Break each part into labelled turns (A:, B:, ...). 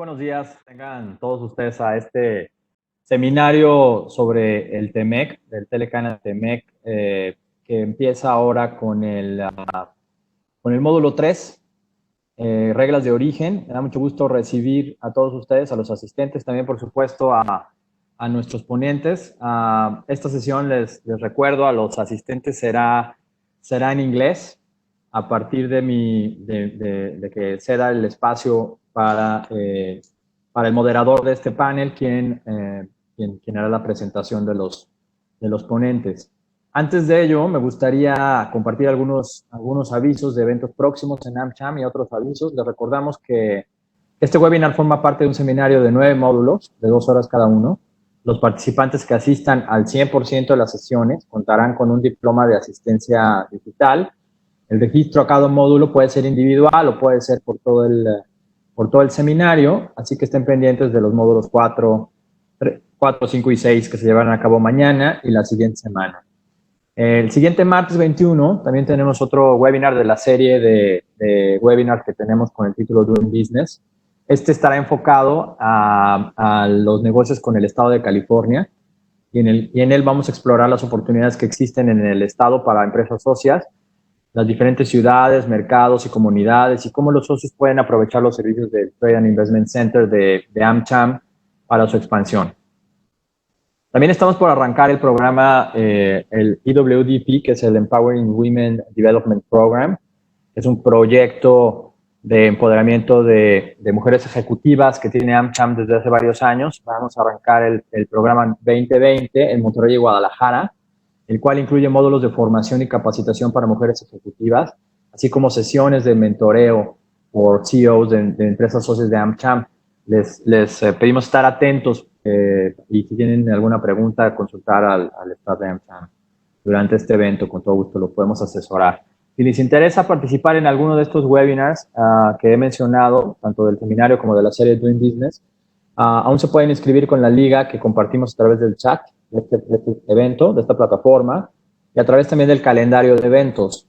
A: buenos días. Tengan todos ustedes a este seminario sobre el TEMEC, del Telecanal TEMEC, que empieza ahora con el módulo 3, reglas de origen. Me da mucho gusto recibir a todos ustedes, a los asistentes, también por supuesto a nuestros ponentes. Esta sesión, les recuerdo a los asistentes, será en inglés a partir de que ceda el espacio para el moderador de este panel, quien hará la presentación de los ponentes. Antes de ello, me gustaría compartir algunos avisos de eventos próximos en AmCham y otros avisos. Les recordamos que este webinar forma parte de un seminario de 9 módulos, de 2 horas cada uno. Los participantes que asistan al 100% de las sesiones contarán con un diploma de asistencia digital. El registro a cada módulo puede ser individual o puede ser por todo el seminario, así que estén pendientes de los módulos 4, 5 y 6 que se llevarán a cabo mañana y la siguiente semana. El siguiente martes 21 también tenemos otro webinar de la serie de webinars que tenemos con el título Doing Business. Este estará enfocado a los negocios con el estado de California y en él vamos a explorar las oportunidades que existen en el estado para empresas socias, las diferentes ciudades, mercados y comunidades, y cómo los socios pueden aprovechar los servicios del Trade and Investment Center de AmCham para su expansión. También estamos por arrancar el programa, el EWDP, que es el Empowering Women Development Program. Es un proyecto de empoderamiento de mujeres ejecutivas que tiene AmCham desde hace varios años. Vamos a arrancar el programa 2020 en Monterrey y Guadalajara, el cual incluye módulos de formación y capacitación para mujeres ejecutivas, así como sesiones de mentoreo por CEOs de empresas socias de AmCham. Les pedimos estar atentos y si tienen alguna pregunta, consultar al staff de AmCham durante este evento. Con todo gusto lo podemos asesorar. Si les interesa participar en alguno de estos webinars que he mencionado, tanto del seminario como de la serie Doing Business, aún se pueden inscribir con la liga que compartimos a través del chat de este evento, de esta plataforma, y a través también del calendario de eventos.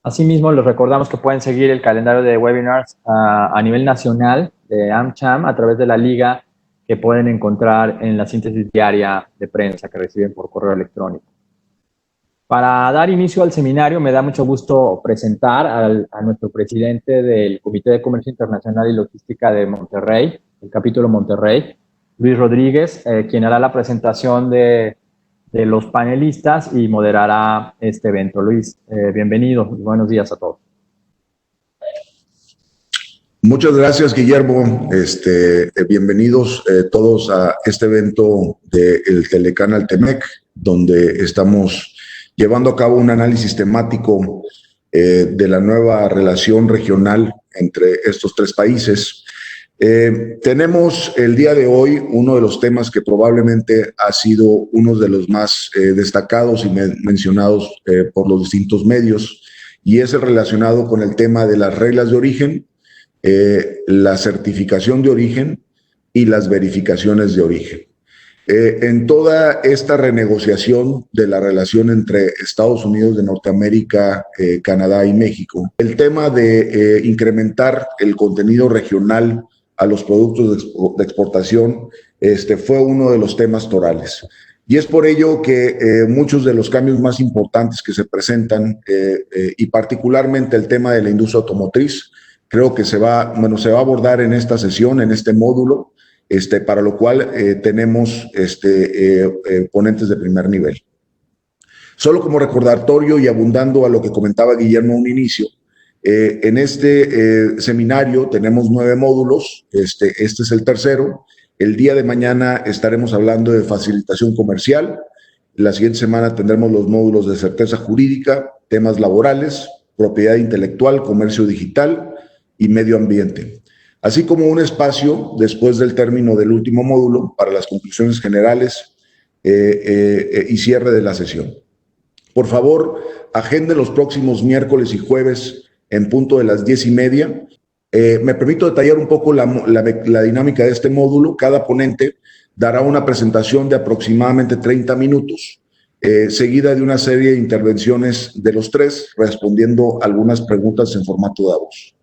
A: Asimismo, les recordamos que pueden seguir el calendario de webinars a nivel nacional de AmCham a través de la liga que pueden encontrar en la síntesis diaria de prensa que reciben por correo electrónico. Para dar inicio al seminario, me da mucho gusto presentar a nuestro presidente del Comité de Comercio Internacional y Logística de Monterrey, el capítulo Monterrey, Luis Rodríguez, quien hará la presentación de los panelistas y moderará este evento. Luis, bienvenido y buenos días a todos.
B: Muchas gracias, Guillermo. Bienvenidos todos a este evento del Telecanal TEMEC, donde estamos llevando a cabo un análisis temático de la nueva relación regional entre estos tres países. Tenemos el día de hoy uno de los temas que probablemente ha sido uno de los más destacados y mencionados por los distintos medios, y es el relacionado con el tema de las reglas de origen, la certificación de origen y las verificaciones de origen. En toda esta renegociación de la relación entre Estados Unidos de Norteamérica, Canadá y México, el tema de incrementar el contenido regional a los productos de exportación fue uno de los temas torales. Y es por ello que muchos de los cambios más importantes que se presentan, y particularmente el tema de la industria automotriz, creo que se va a abordar en esta sesión, en este módulo, para lo cual tenemos ponentes de primer nivel. Solo como recordatorio y abundando a lo que comentaba Guillermo a un inicio, en este seminario tenemos 9 módulos, este es el tercero. El día de mañana estaremos hablando de facilitación comercial. La siguiente semana tendremos los módulos de certeza jurídica, temas laborales, propiedad intelectual, comercio digital y medio ambiente, así como un espacio después del término del último módulo para las conclusiones generales y cierre de la sesión. Por favor, agenden los próximos miércoles y jueves en punto de las 10:30. Me permito detallar un poco la dinámica de este módulo. Cada ponente dará una presentación de aproximadamente 30 minutos, seguida de una serie de intervenciones de los tres, respondiendo algunas preguntas en formato de voz.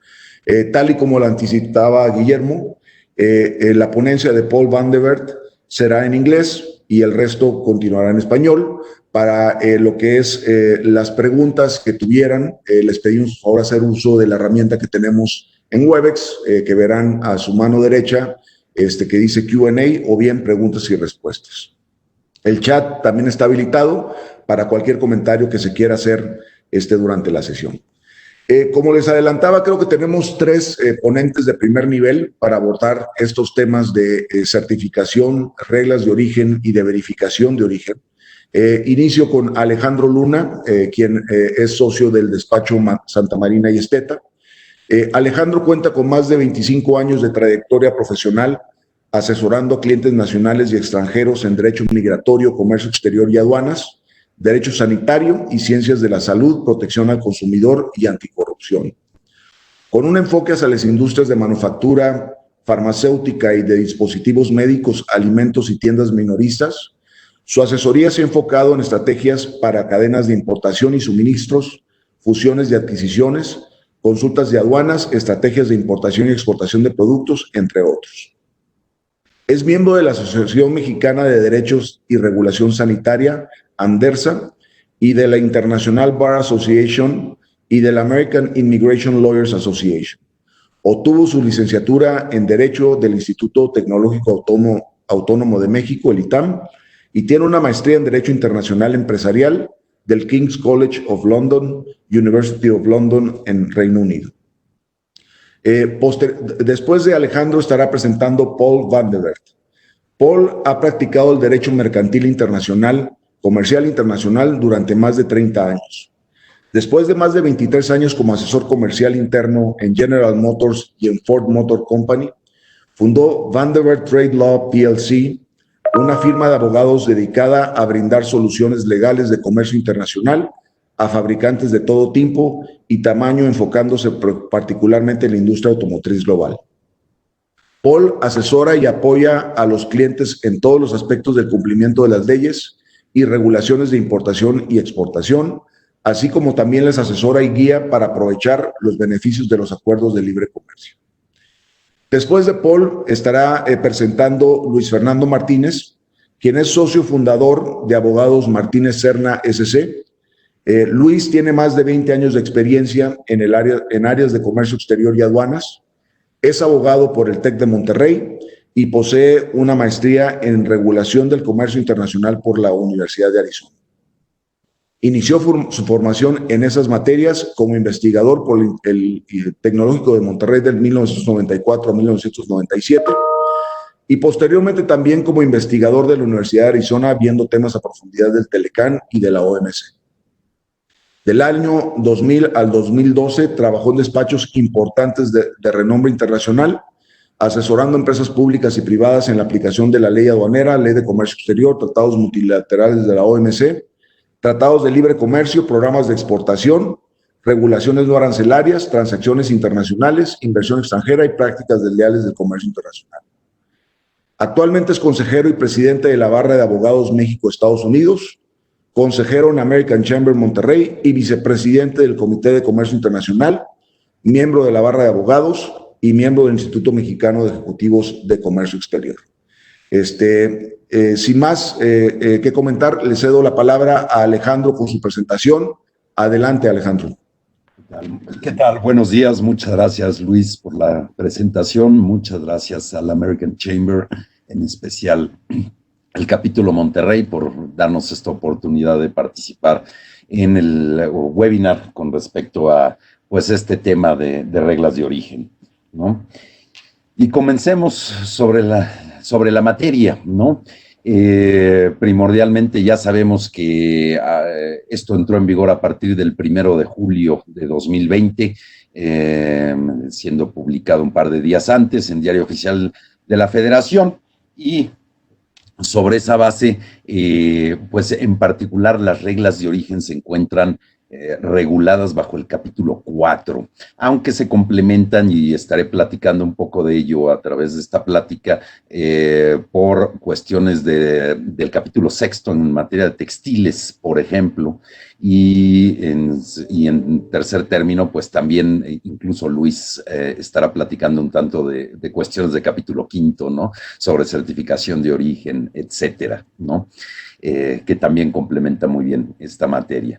B: Tal y como lo anticipaba Guillermo, La ponencia de Paul Van de Bert será en inglés y el resto continuará en español. Para lo que es las preguntas que tuvieran, les pedimos por favor hacer uso de la herramienta que tenemos en Webex, que verán a su mano derecha, que dice Q&A o bien preguntas y respuestas. El chat también está habilitado para cualquier comentario que se quiera hacer durante la sesión. Como les adelantaba, creo que tenemos 3 ponentes de primer nivel para abordar estos temas de certificación, reglas de origen y de verificación de origen. Inicio con Alejandro Luna, quien es socio del despacho Santa Marina y Esteta. Alejandro cuenta con más de 25 años de trayectoria profesional asesorando a clientes nacionales y extranjeros en derecho migratorio, comercio exterior y aduanas, derecho sanitario y ciencias de la salud, protección al consumidor y anticorrupción. Con un enfoque hacia las industrias de manufactura, farmacéutica y de dispositivos médicos, alimentos y tiendas minoristas, su asesoría se ha enfocado en estrategias para cadenas de importación y suministros, fusiones y adquisiciones, consultas de aduanas, estrategias de importación y exportación de productos, entre otros. Es miembro de la Asociación Mexicana de Derechos y Regulación Sanitaria, ANDERSA, y de la International Bar Association y de la American Immigration Lawyers Association. Obtuvo su licenciatura en Derecho del Instituto Tecnológico Autónomo de México, el ITAM, y tiene una maestría en Derecho Internacional Empresarial del King's College of London, University of London en Reino Unido. Después de Alejandro estará presentando Paul Van de Bert. Paul ha practicado el derecho mercantil internacional, comercial internacional durante más de 30 años. Después de más de 23 años como asesor comercial interno en General Motors y en Ford Motor Company, fundó Van de Bert Trade Law PLC, una firma de abogados dedicada a brindar soluciones legales de comercio internacional a fabricantes de todo tipo y tamaño, enfocándose particularmente en la industria automotriz global. Paul asesora y apoya a los clientes en todos los aspectos del cumplimiento de las leyes y regulaciones de importación y exportación, así como también les asesora y guía para aprovechar los beneficios de los acuerdos de libre comercio. Después de Paul estará presentando Luis Fernando Martínez, quien es socio fundador de Abogados Martínez Serna SC. Luis tiene más de 20 años de experiencia en áreas de comercio exterior y aduanas. Es abogado por el TEC de Monterrey y posee una maestría en regulación del comercio internacional por la Universidad de Arizona. Inició su formación en esas materias como investigador por el Tecnológico de Monterrey del 1994 a 1997 y posteriormente también como investigador de la Universidad de Arizona viendo temas a profundidad del Telecán y de la OMC. Del año 2000 al 2012 trabajó en despachos importantes de renombre internacional, asesorando a empresas públicas y privadas en la aplicación de la ley aduanera, ley de comercio exterior, tratados multilaterales de la OMC, tratados de libre comercio, programas de exportación, regulaciones no arancelarias, transacciones internacionales, inversión extranjera y prácticas desleales del comercio internacional. Actualmente es consejero y presidente de la Barra de Abogados México-Estados Unidos, consejero en American Chamber Monterrey y vicepresidente del Comité de Comercio Internacional, miembro de la Barra de Abogados y miembro del Instituto Mexicano de Ejecutivos de Comercio Exterior. Sin más que comentar, le cedo la palabra a Alejandro con su presentación. Adelante, Alejandro.
C: ¿Qué tal? Buenos días. Muchas gracias, Luis, por la presentación. Muchas gracias al American Chamber, en especial al capítulo Monterrey, por darnos esta oportunidad de participar en el webinar con respecto a pues, este tema de reglas de origen, ¿no? Y comencemos sobre la materia, ¿no? Primordialmente ya sabemos que esto entró en vigor a partir del 1 de julio de 2020, siendo publicado un par de días antes en Diario Oficial de la Federación, y sobre esa base, pues en particular las reglas de origen se encuentran reguladas bajo el capítulo 4, aunque se complementan y estaré platicando un poco de ello a través de esta plática por cuestiones del capítulo 6 en materia de textiles, por ejemplo, y en tercer término, pues también incluso Luis estará platicando un tanto de cuestiones de capítulo 5, ¿no? Sobre certificación de origen, etcétera, ¿no? Que también complementa muy bien esta materia.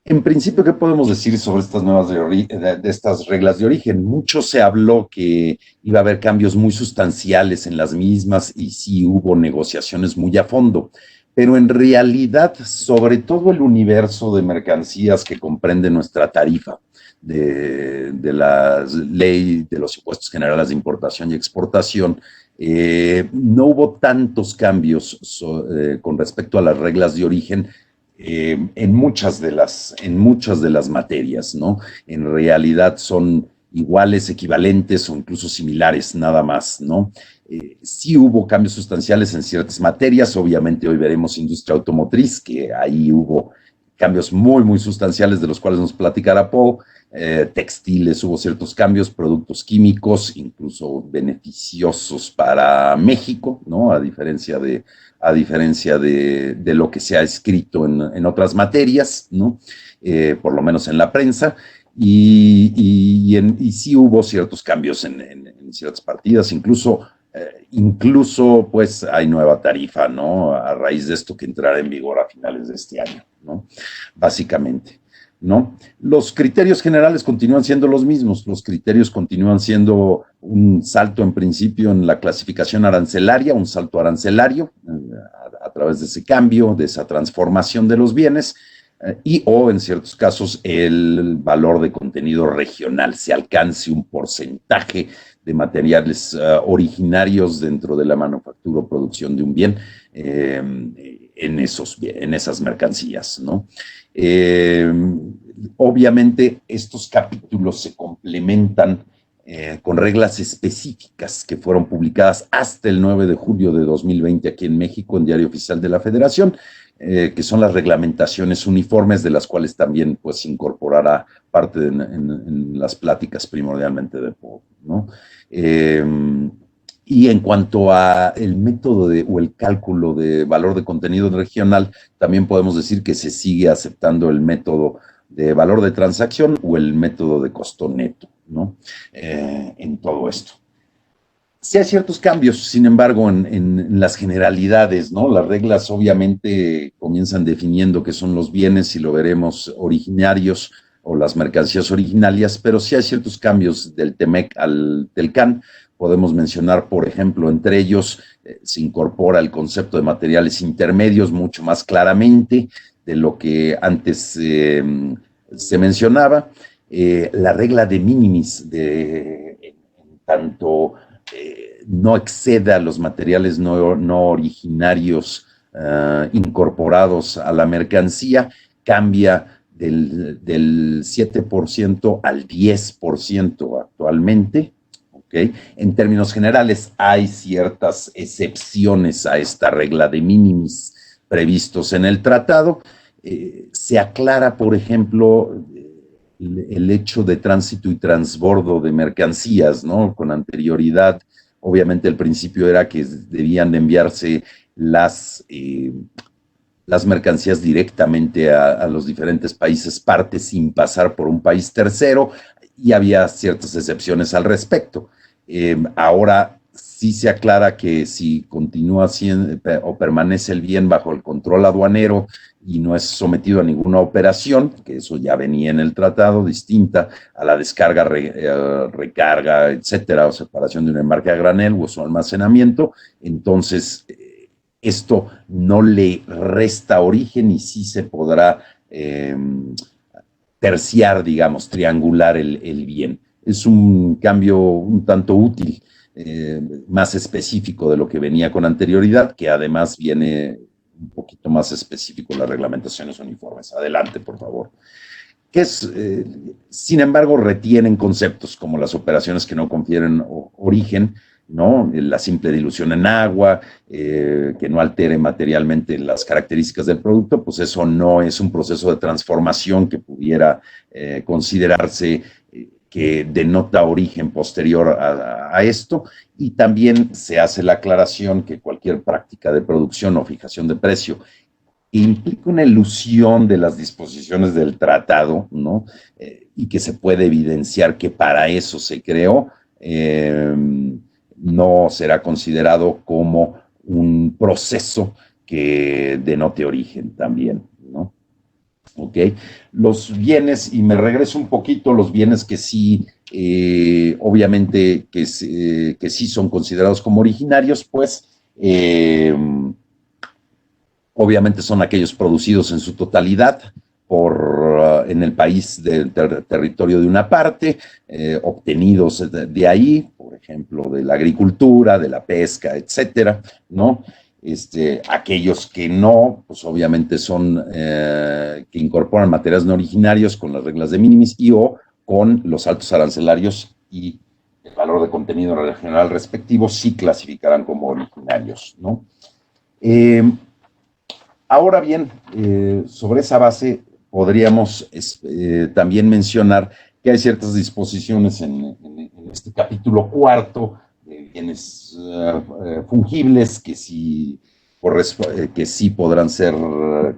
C: En principio, ¿qué podemos decir sobre estas nuevas de estas reglas de origen? Mucho se habló que iba a haber cambios muy sustanciales en las mismas y sí hubo negociaciones muy a fondo, pero en realidad, sobre todo el universo de mercancías que comprende nuestra tarifa de la ley de los impuestos generales de importación y exportación, no hubo tantos cambios con respecto a las reglas de origen en muchas de las materias, ¿no? En realidad son iguales, equivalentes o incluso similares, nada más, ¿no? Sí hubo cambios sustanciales en ciertas materias, obviamente hoy veremos industria automotriz, que ahí hubo cambios muy, muy sustanciales de los cuales nos platicará Paul. Textiles hubo ciertos cambios, productos químicos, incluso beneficiosos para México, ¿no? A diferencia de lo que se ha escrito en otras materias, ¿no? Por lo menos en la prensa, y sí hubo ciertos cambios en ciertas partidas, incluso pues hay nueva tarifa, ¿no? A raíz de esto que entrará en vigor a finales de este año, ¿no? Básicamente, ¿no? Los criterios generales continúan siendo los mismos, los criterios continúan siendo un salto en principio en la clasificación arancelaria, un salto arancelario a través de ese cambio, de esa transformación de los bienes, o en ciertos casos el valor de contenido regional, se alcance un porcentaje de materiales originarios dentro de la manufactura o producción de un bien en esas mercancías, ¿no? Obviamente estos capítulos se complementan con reglas específicas que fueron publicadas hasta el 9 de julio de 2020 aquí en México en Diario Oficial de la Federación, que son las reglamentaciones uniformes, de las cuales también pues incorporará parte en las pláticas primordialmente de Paul, ¿no? Y en cuanto a el método o el cálculo de valor de contenido regional, también podemos decir que se sigue aceptando el método de valor de transacción o el método de costo neto, ¿no? En todo esto. Sí hay ciertos cambios, sin embargo, en las generalidades, ¿no? Las reglas obviamente comienzan definiendo qué son los bienes, y lo veremos, originarios o las mercancías originarias, pero sí hay ciertos cambios del TEMEC al TELCAN. Podemos mencionar, por ejemplo, entre ellos se incorpora el concepto de materiales intermedios mucho más claramente de lo que antes se mencionaba. La regla de minimis, en tanto no exceda los materiales no originarios incorporados a la mercancía, cambia del 7% al 10% actualmente. ¿Okay? En términos generales, hay ciertas excepciones a esta regla de minimis previstos en el tratado. Se aclara, por ejemplo, el hecho de tránsito y transbordo de mercancías, ¿no? Con anterioridad, obviamente el principio era que debían de enviarse las mercancías directamente a los diferentes países partes sin pasar por un país tercero, y había ciertas excepciones al respecto. Ahora sí se aclara que si continúa siendo o permanece el bien bajo el control aduanero y no es sometido a ninguna operación, que eso ya venía en el tratado, distinta a la descarga, recarga, etcétera, o separación de un embarque a granel o su almacenamiento, entonces esto no le resta origen y sí se podrá terciar, digamos, triangular el bien. Es un cambio un tanto útil, más específico de lo que venía con anterioridad, que además viene un poquito más específico las reglamentaciones uniformes. Adelante, por favor. Sin embargo, retienen conceptos como las operaciones que no confieren origen, ¿no? La simple dilución en agua, que no altere materialmente las características del producto, pues eso no es un proceso de transformación que pudiera considerarse que denota origen posterior a esto, y también se hace la aclaración que cualquier práctica de producción o fijación de precio implica una ilusión de las disposiciones del tratado, ¿no? Y que se puede evidenciar que para eso se creó, no será considerado como un proceso que denote origen también, ¿no? ¿Ok? Los bienes, y me regreso un poquito, los bienes que sí, obviamente, que sí son considerados como originarios, pues, obviamente son aquellos producidos en su totalidad en el país del territorio de una parte, obtenidos de ahí, por ejemplo, de la agricultura, de la pesca, etcétera, ¿no? Aquellos que no, pues obviamente son, que incorporan materiales no originarios con las reglas de minimis y o con los altos arancelarios y el valor de contenido regional respectivo, sí clasificarán como originarios, ¿no? Ahora bien, sobre esa base podríamos también mencionar que hay ciertas disposiciones en este capítulo cuarto de bienes fungibles que sí podrán ser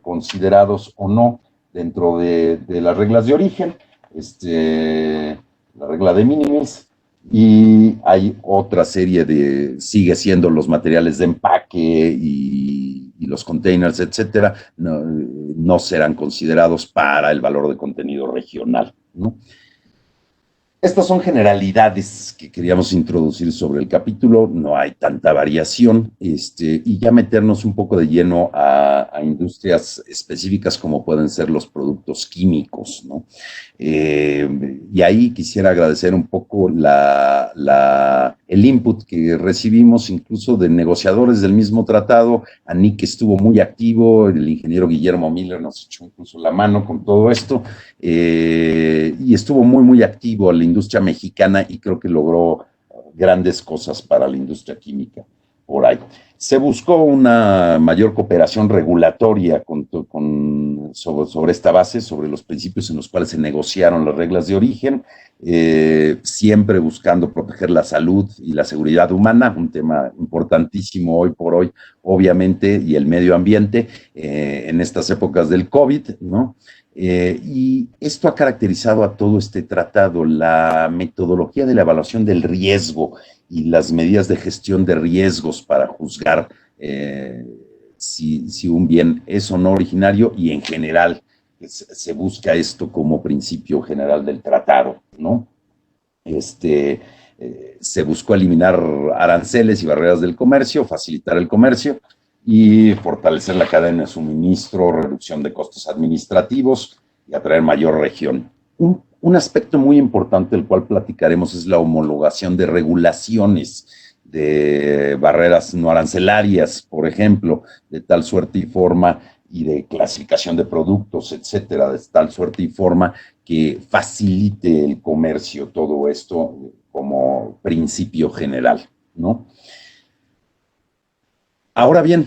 C: considerados o no dentro de las reglas de origen, la regla de minimis, y hay otra serie sigue siendo los materiales de empaque y los containers, etcétera, no serán considerados para el valor de contenido regional, ¿no? Estas son generalidades que queríamos introducir sobre el capítulo, no hay tanta variación, y ya meternos un poco de lleno a industrias específicas como pueden ser los productos químicos, ¿no? Y ahí quisiera agradecer un poco el input que recibimos incluso de negociadores del mismo tratado. Nick estuvo muy activo, el ingeniero Guillermo Miller nos echó incluso la mano con todo esto, y estuvo muy, muy activo a la industria mexicana y creo que logró grandes cosas para la industria química por ahí. Se buscó una mayor cooperación regulatoria sobre esta base, sobre los principios en los cuales se negociaron las reglas de origen, siempre buscando proteger la salud y la seguridad humana, un tema importantísimo hoy por hoy, obviamente, y el medio ambiente en estas épocas del COVID, ¿no? Y esto ha caracterizado a todo este tratado, la metodología de la evaluación del riesgo y las medidas de gestión de riesgos para juzgar si un bien es o no originario, y en general se busca esto como principio general del tratado, ¿no? Se buscó eliminar aranceles y barreras del comercio, facilitar el comercio y fortalecer la cadena de suministro, reducción de costos administrativos y atraer mayor región. Un aspecto muy importante del cual platicaremos es la homologación de regulaciones de barreras no arancelarias, por ejemplo, de tal suerte y forma, y de clasificación de productos, etcétera, de tal suerte y forma que facilite el comercio, todo esto como principio general, ¿no? Ahora bien,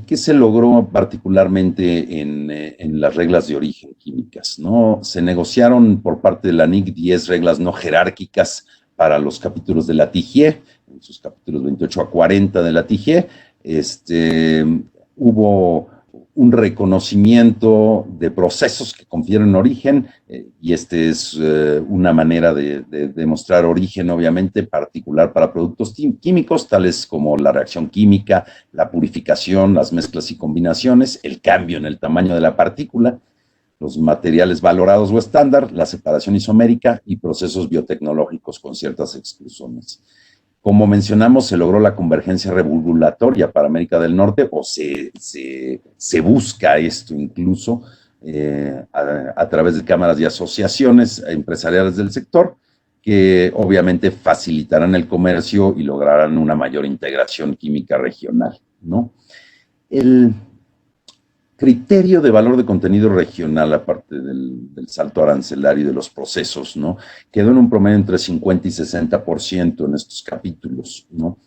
C: ¿qué se logró particularmente en las reglas de origen químicas, ¿no? Se negociaron por parte de la NIC 10 reglas no jerárquicas para los capítulos de la TIGIE, en sus capítulos 28 a 40 de la TIGIE. Hubo un reconocimiento de procesos que confieren origen, y es una manera de demostrar origen, obviamente, particular para productos químicos, tales como la reacción química, la purificación, las mezclas y combinaciones, el cambio en el tamaño de la partícula, los materiales valorados o estándar, la separación isomérica y procesos biotecnológicos con ciertas exclusiones. Como mencionamos, se logró la convergencia regulatoria para América del Norte, o se busca esto incluso a través de cámaras y asociaciones empresariales del sector, que obviamente facilitarán el comercio y lograrán una mayor integración química regional, ¿no? criterio de valor de contenido regional, aparte del salto arancelario y de los procesos, ¿no? Quedó en un promedio entre 50 y 60% en estos capítulos, ¿no?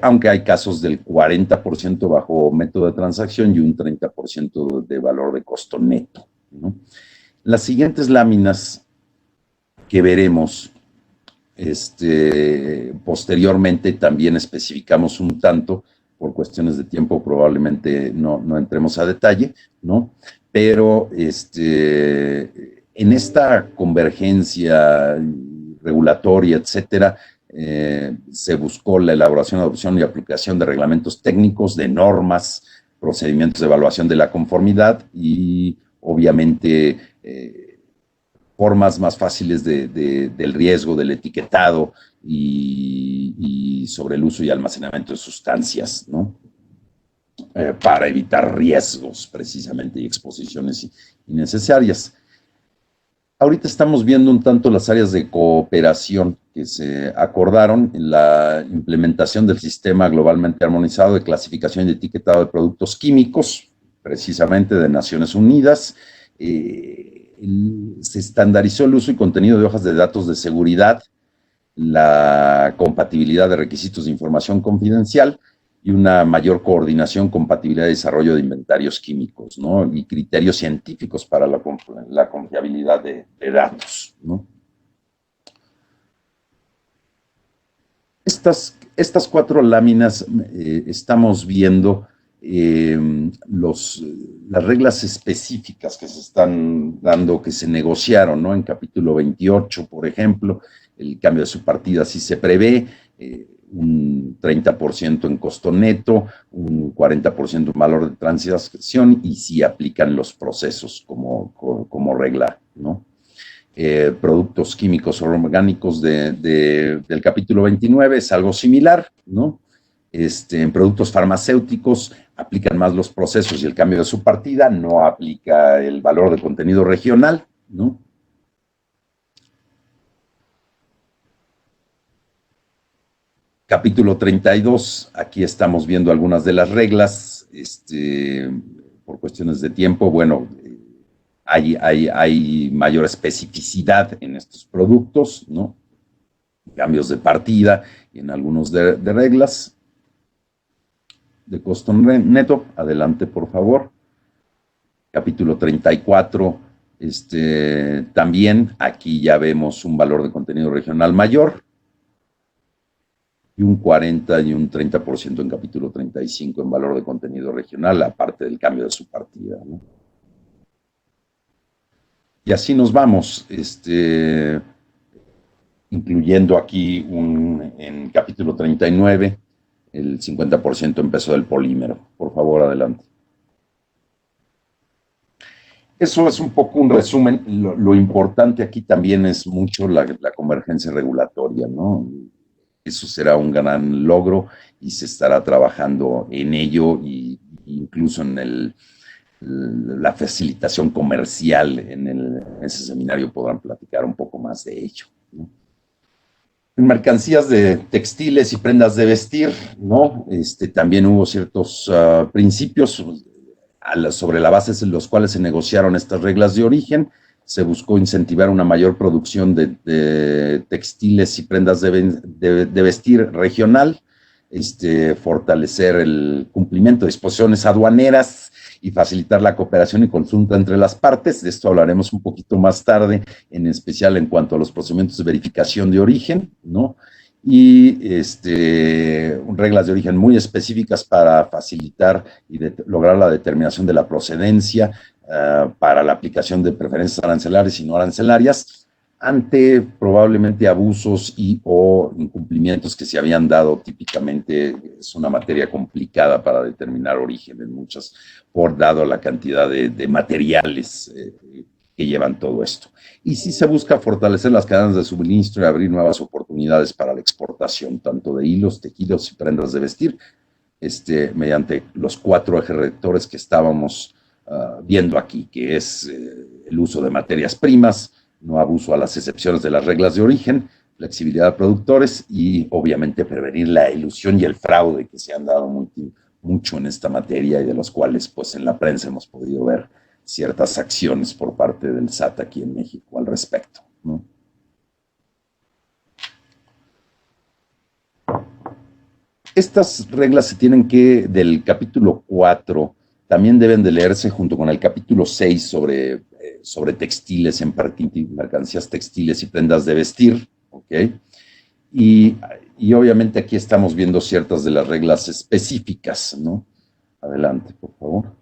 C: Aunque hay casos del 40% bajo método de transacción y un 30% de valor de costo neto, ¿no? Las siguientes láminas que veremos, posteriormente también especificamos un tanto, por cuestiones de tiempo probablemente no entremos a detalle, ¿no? Pero en esta convergencia regulatoria, etcétera, se buscó la elaboración, adopción y aplicación de reglamentos técnicos, de normas, procedimientos de evaluación de la conformidad y obviamente formas más fáciles del riesgo, del etiquetado y sobre el uso y almacenamiento de sustancias, ¿no? Para evitar riesgos precisamente y exposiciones innecesarias. Ahorita estamos viendo un tanto las áreas de cooperación que se acordaron en la implementación del sistema globalmente armonizado de clasificación y etiquetado de productos químicos, precisamente de Naciones Unidas. Se estandarizó el uso y contenido de hojas de datos de seguridad, la compatibilidad de requisitos de información confidencial y una mayor coordinación, compatibilidad y desarrollo de inventarios químicos, ¿no? Y criterios científicos para la confiabilidad de datos, ¿no? Estas 4 láminas estamos viendo las reglas específicas que se están dando, que se negociaron, ¿no? En capítulo 28, por ejemplo, el cambio de su partida sí se prevé, un 30% en costo neto, un 40% en valor de transacción y sí aplican los procesos como regla, ¿no? Productos químicos o orgánicos del capítulo 29 es algo similar, ¿no? En productos farmacéuticos aplican más los procesos y el cambio de su partida, no aplica el valor de contenido regional, ¿no? Capítulo 32, aquí estamos viendo algunas de las reglas, por cuestiones de tiempo, bueno, hay mayor especificidad en estos productos, ¿no? Cambios de partida y en algunos de reglas. De costo neto, adelante por favor. Capítulo 34, también aquí ya vemos un valor de contenido regional mayor, y un 40 y un 30% en capítulo 35 en valor de contenido regional, aparte del cambio de su partida, ¿no? Y así nos vamos, incluyendo aquí en capítulo 39, el 50% en peso del polímero. Por favor, adelante. Eso es un poco un resumen. Lo importante aquí también es mucho la convergencia regulatoria, ¿no? Eso será un gran logro y se estará trabajando en ello y incluso en la facilitación comercial. En ese seminario podrán platicar un poco más de ello, ¿no? En mercancías de textiles y prendas de vestir, ¿no? También hubo ciertos principios sobre la base de los cuales se negociaron estas reglas de origen. Se buscó incentivar una mayor producción de textiles y prendas de vestir regional, fortalecer el cumplimiento de disposiciones aduaneras y facilitar la cooperación y consulta entre las partes. De esto hablaremos un poquito más tarde, en especial en cuanto a los procedimientos de verificación de origen, ¿no? Y reglas de origen muy específicas para facilitar y lograr la determinación de la procedencia para la aplicación de preferencias arancelarias y no arancelarias ante probablemente abusos o incumplimientos que se habían dado. Típicamente es una materia complicada para determinar origen en muchas, dado la cantidad de materiales que llevan todo esto. Y sí se busca fortalecer las cadenas de suministro y abrir nuevas oportunidades para la exportación, tanto de hilos, tejidos y prendas de vestir, mediante los 4 ejes rectores que estábamos viendo aquí, que es el uso de materias primas, no abuso a las excepciones de las reglas de origen, flexibilidad de productores y obviamente prevenir la ilusión y el fraude que se han dado mucho en esta materia y de los cuales pues en la prensa hemos podido ver ciertas acciones por parte del SAT aquí en México al respecto, ¿no? Estas reglas se tienen que, del capítulo 4, también deben de leerse junto con el capítulo 6 sobre textiles, en mercancías textiles y prendas de vestir, ¿ok? Y obviamente aquí estamos viendo ciertas de las reglas específicas, ¿no? Adelante, por favor.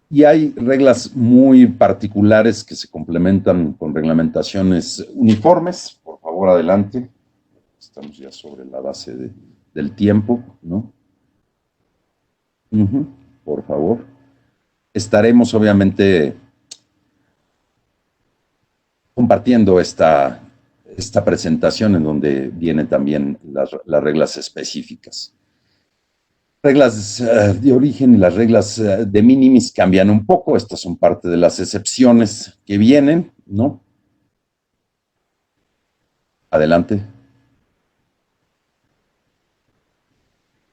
C: Y hay reglas muy particulares que se complementan con reglamentaciones uniformes. Por favor, adelante. Estamos ya sobre la base del tiempo, ¿no? Por favor. Estaremos obviamente compartiendo esta presentación en donde vienen también las reglas específicas. Reglas de origen y las reglas de minimis cambian un poco. Estas son parte de las excepciones que vienen, ¿no? Adelante.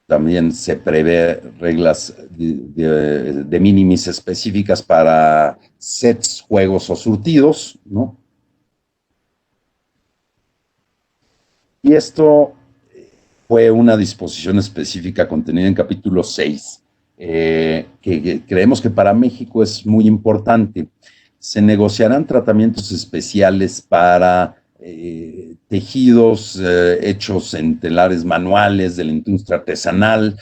C: También se prevé reglas de minimis específicas para sets, juegos o surtidos, ¿no? Y esto fue una disposición específica contenida en capítulo 6, que creemos que para México es muy importante. Se negociarán tratamientos especiales para tejidos hechos en telares manuales de la industria artesanal,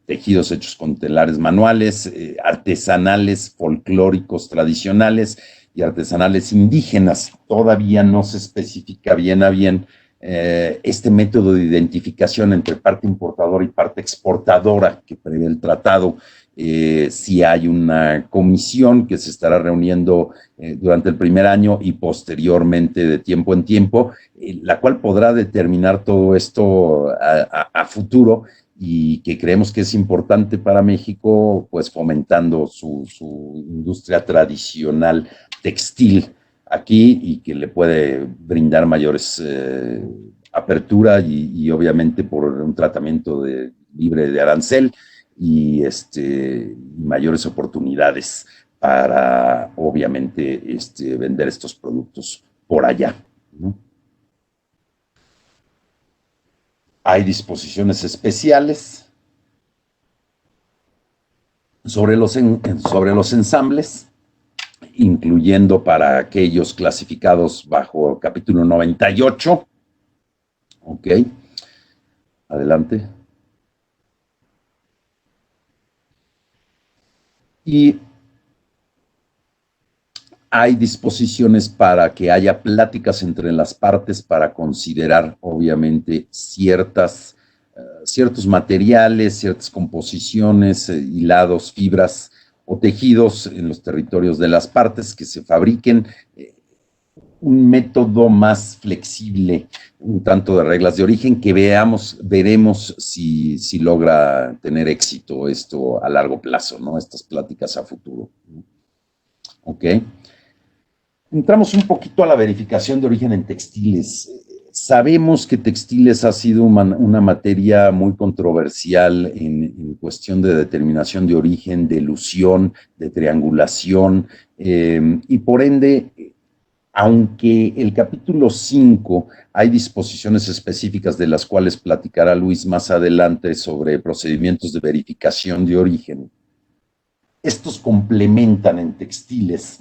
C: tejidos hechos con telares manuales, artesanales, folclóricos, tradicionales y artesanales indígenas. Todavía no se especifica bien a bien este método de identificación entre parte importadora y parte exportadora que prevé el tratado. Si hay una comisión que se estará reuniendo durante el primer año y posteriormente de tiempo en tiempo, la cual podrá determinar todo esto a futuro, y que creemos que es importante para México, pues fomentando su industria tradicional textil aquí, y que le puede brindar mayores apertura y obviamente por un tratamiento libre de arancel y mayores oportunidades para obviamente vender estos productos por allá, ¿no? Hay disposiciones especiales sobre los ensambles, incluyendo para aquellos clasificados bajo el capítulo 98. Ok, adelante. Y hay disposiciones para que haya pláticas entre las partes para considerar, obviamente, ciertos materiales, ciertas composiciones, hilados, fibras o tejidos en los territorios de las partes, que se fabriquen un método más flexible, un tanto de reglas de origen, que veremos si logra tener éxito esto a largo plazo, ¿no? Estas pláticas a futuro. Ok. Entramos un poquito a la verificación de origen en textiles. Sabemos que textiles ha sido una materia muy controversial en cuestión de determinación de origen, de elusión, de triangulación, y por ende, aunque el capítulo 5 hay disposiciones específicas de las cuales platicará Luis más adelante sobre procedimientos de verificación de origen, estos complementan en textiles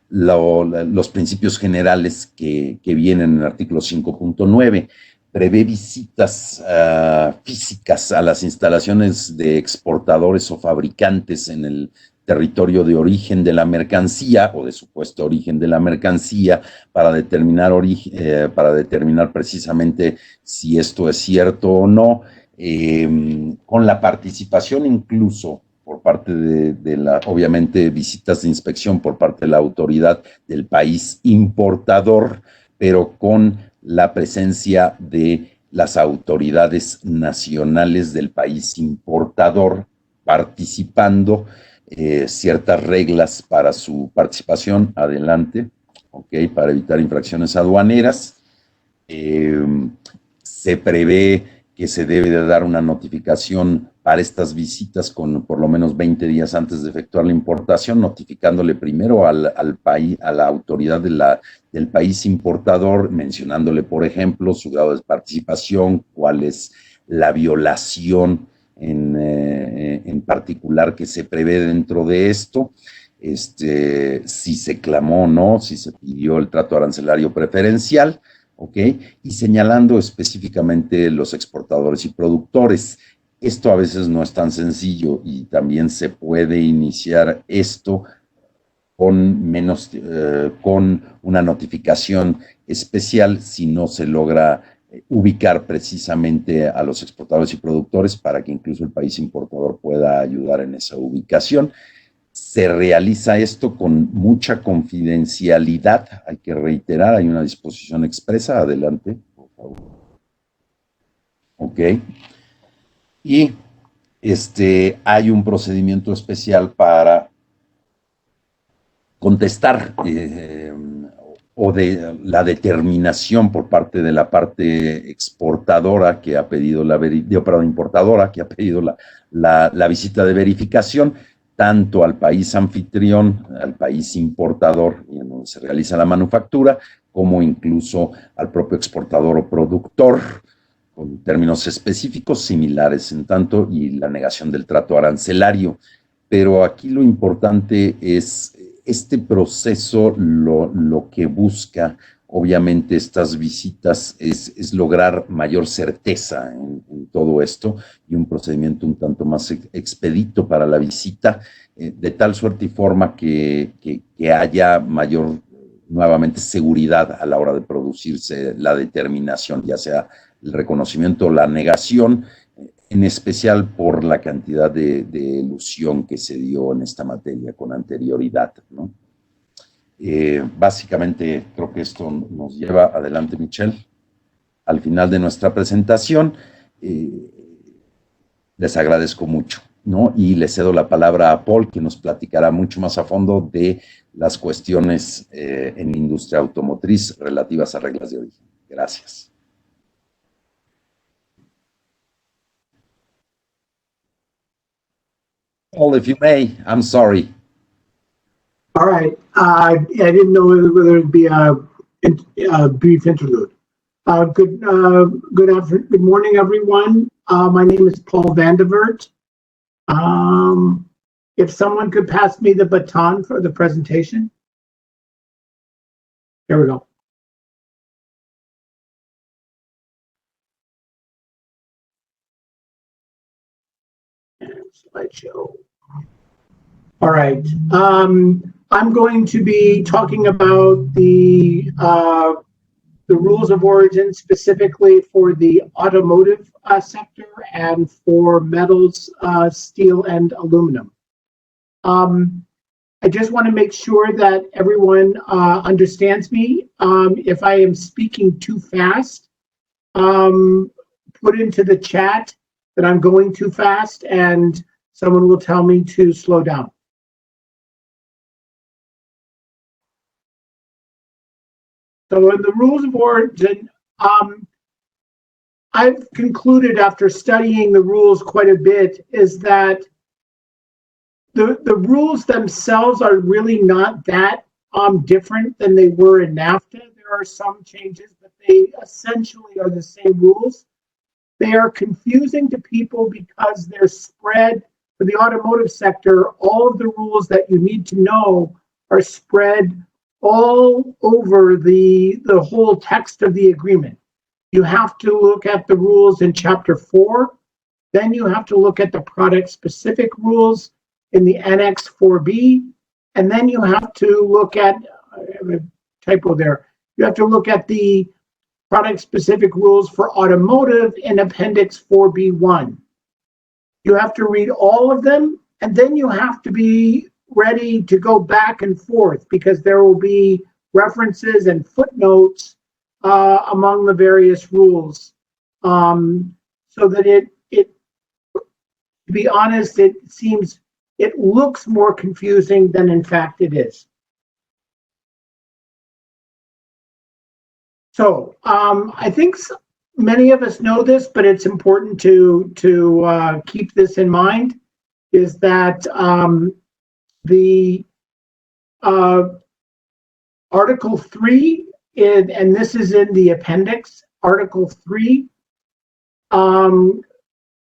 C: los principios generales que vienen en el artículo 5.9. Prevé visitas físicas a las instalaciones de exportadores o fabricantes en el territorio de origen de la mercancía o de supuesto origen de la mercancía para determinar precisamente si esto es cierto o no, con la participación incluso por parte obviamente, visitas de inspección por parte de la autoridad del país importador, pero con la presencia de las autoridades nacionales del país importador participando, ciertas reglas para su participación. Adelante. ¿ok? Para evitar infracciones aduaneras. Se prevé que se debe de dar una notificación para estas visitas con por lo menos 20 días antes de efectuar la importación, notificándole primero al país, a la autoridad del país importador, mencionándole, por ejemplo, su grado de participación, cuál es la violación en particular que se prevé dentro de esto, si se clamó o no, si se pidió el trato arancelario preferencial, ¿ok? Y señalando específicamente los exportadores y productores. Esto a veces no es tan sencillo y también se puede iniciar esto con una notificación especial si no se logra ubicar precisamente a los exportadores y productores para que incluso el país importador pueda ayudar en esa ubicación. Se realiza esto con mucha confidencialidad, hay que reiterar, hay una disposición expresa, adelante, por favor. Ok. Y hay un procedimiento especial para contestar o de la determinación por parte de la parte exportadora que ha pedido importadora que ha pedido la visita de verificación, tanto al país anfitrión, al país importador, en donde se realiza la manufactura, como incluso al propio exportador o productor, con términos específicos similares en tanto, y la negación del trato arancelario. Pero aquí lo importante es este proceso, lo que busca, obviamente, estas visitas es lograr mayor certeza en todo esto y un procedimiento un tanto más expedito para la visita, de tal suerte y forma que haya mayor, nuevamente, seguridad a la hora de producirse la determinación, ya sea el reconocimiento o la negación, en especial por la cantidad de elusión que se dio en esta materia con anterioridad, ¿no? Básicamente creo que esto nos lleva, adelante Michelle, al final de nuestra presentación. Les agradezco mucho, ¿no? Y le cedo la palabra a Paul, que nos platicará mucho más a fondo de las cuestiones en la industria automotriz relativas a reglas de origen. Gracias. Paul, if you may, I'm sorry.
D: All right. I didn't know whether it'd be a brief interlude. Good morning, everyone. My name is Paul Vandevert. If someone could pass me the baton for the presentation. There we go. Slideshow. All right. I'm going to be talking about the rules of origin specifically for the automotive sector and for metals, steel, and aluminum. I just want to make sure that everyone understands me. If I am speaking too fast, put into the chat that I'm going too fast and someone will tell me to slow down. So in the rules of origin, I've concluded after studying the rules quite a bit is that the rules themselves are really not that different than they were in NAFTA. There are some changes, but they essentially are the same rules. They are confusing to people because they're spread for the automotive sector. All of the rules that you need to know are spread all over the whole text of the agreement. You have to look at the rules in Chapter 4. Then you have to look at the product-specific rules in the Annex 4B. And then you have to look at, I have a typo there, you have to look at the product-specific rules for automotive in Appendix 4B1. You have to read all of them, and then you have to be ready to go back and forth because there will be references and footnotes among the various rules. So that to be honest, it looks more confusing than in fact it is. So I think many of us know this, but it's important to keep this in mind, is that the Article 3, and this is in the appendix, Article 3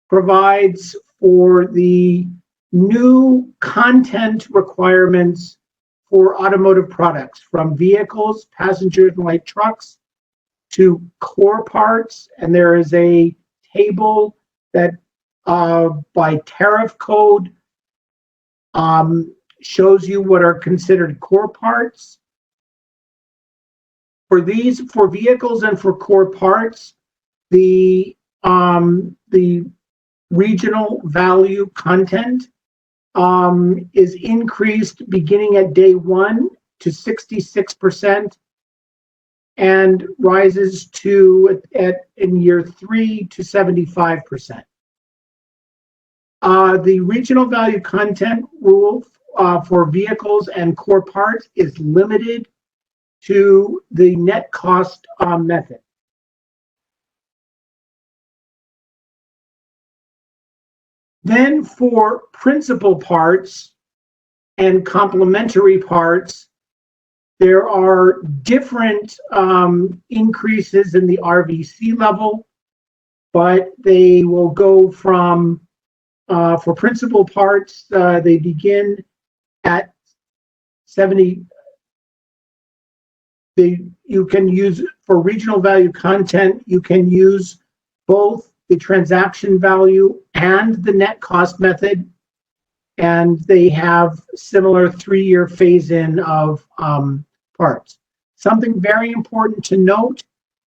D: provides for the new content requirements for automotive products, from vehicles, passengers, and light trucks, to core parts. And there is a table that by tariff code shows you what are considered core parts. For vehicles and for core parts, the regional value content is increased beginning at day 1 to 66%, and rises to in year 3 to 75%. The regional value content rule for vehicles and core parts is limited to the net cost method. Then for principal parts and complementary parts, there are different increases in the RVC level, but they will go from, for principal parts, they begin at 70. You can use, for regional value content, you can use both the transaction value and the net cost method, and they have similar 3-year phase-in of parts. Something very important to note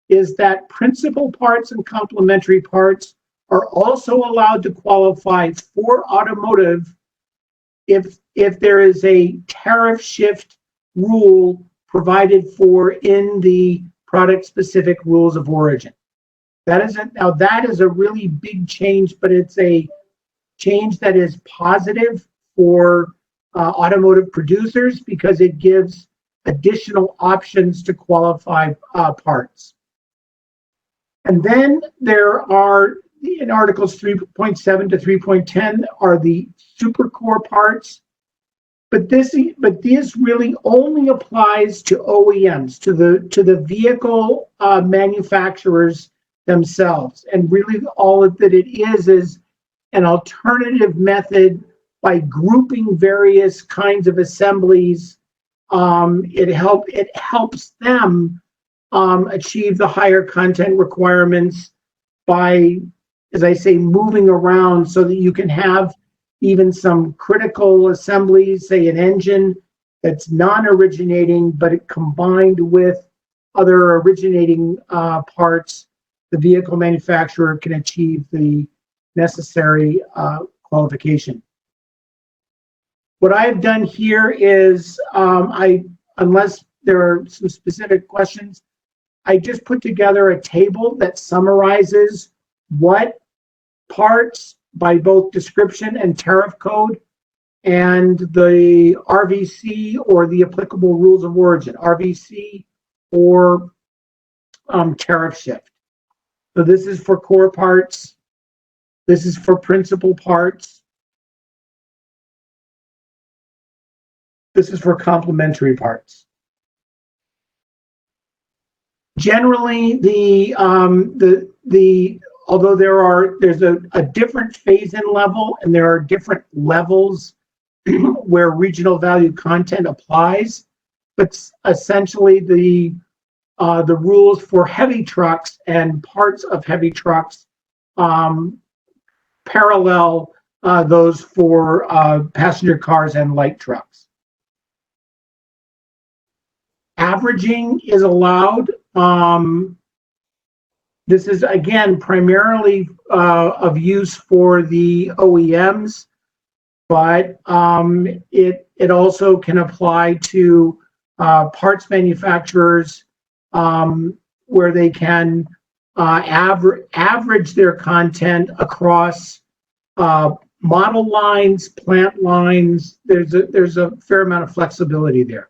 D: is that principal parts and complementary parts are also allowed to qualify for automotive if there is a tariff shift rule provided for in the product-specific rules of origin. That is a really big change, but it's a change that is positive for automotive producers because it gives additional options to qualify parts. And then there are, in Articles 3.7 to 3.10, are the supercore parts. But this really only applies to OEMs, to the vehicle manufacturers themselves. And really all that it is an alternative method by grouping various kinds of assemblies. It helps them achieve the higher content requirements by, as I say, moving around so that you can have even some critical assemblies, say an engine that's non-originating, but it combined with other originating parts, the vehicle manufacturer can achieve the necessary qualification. What I've done here is, unless there are some specific questions, I just put together a table that summarizes what parts by both description and tariff code and the RVC or the applicable rules of origin, RVC or tariff shift. So this is for core parts. This is for principal parts. This is for complementary parts. Generally, although there's a different phase-in level and there are different levels where regional value content applies, but essentially the rules for heavy trucks and parts of heavy trucks parallel those for passenger cars and light trucks. Averaging is allowed. This is, again, primarily of use for the OEMs, but it also can apply to parts manufacturers where they can average their content across model lines, plant lines. There's a fair amount of flexibility there.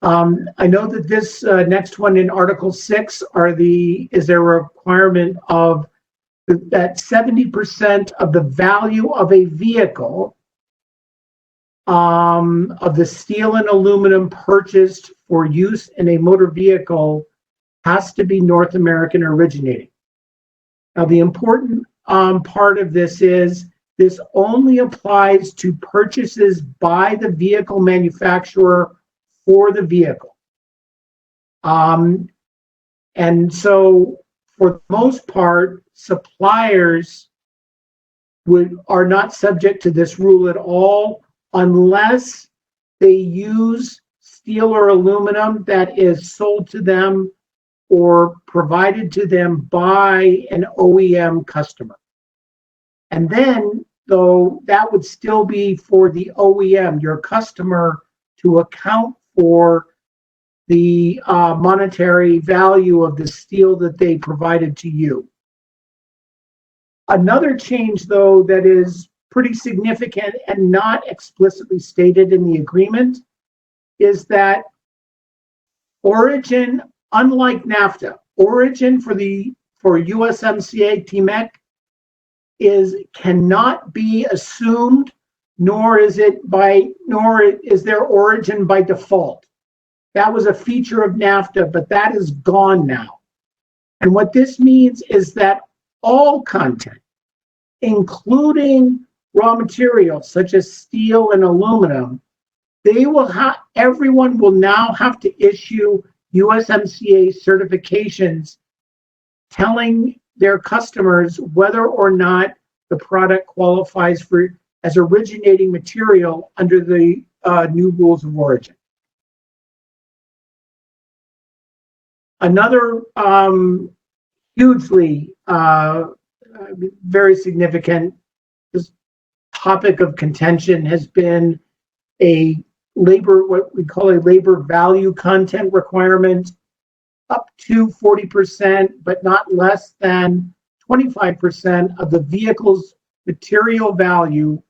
D: I know that this next one in Article 6 is there a requirement of that 70% of the value of a vehicle of the steel and aluminum purchased for use in a motor vehicle has to be North American originating. Now, the important part of this is this only applies to purchases by the vehicle manufacturer for the vehicle. And so for the most part, suppliers are not subject to this rule at all unless they use steel or aluminum that is sold to them or provided to them by an OEM customer. And then, though, that would still be for the OEM, your customer, to account for the monetary value of the steel that they provided to you. Another change, though, that is pretty significant and not explicitly stated in the agreement is that origin, unlike NAFTA, origin for USMCA TMEC cannot be assumed, nor is their origin by default. That was a feature of NAFTA, but that is gone now. And what this means is that all content, including raw materials such as steel and aluminum, everyone will now have to issue USMCA certifications telling their customers whether or not the product qualifies as originating material under the new rules of origin. Another hugely very significant topic of contention has been what we call a labor value content requirement, up to 40%, but not less than 25% of the vehicle's material value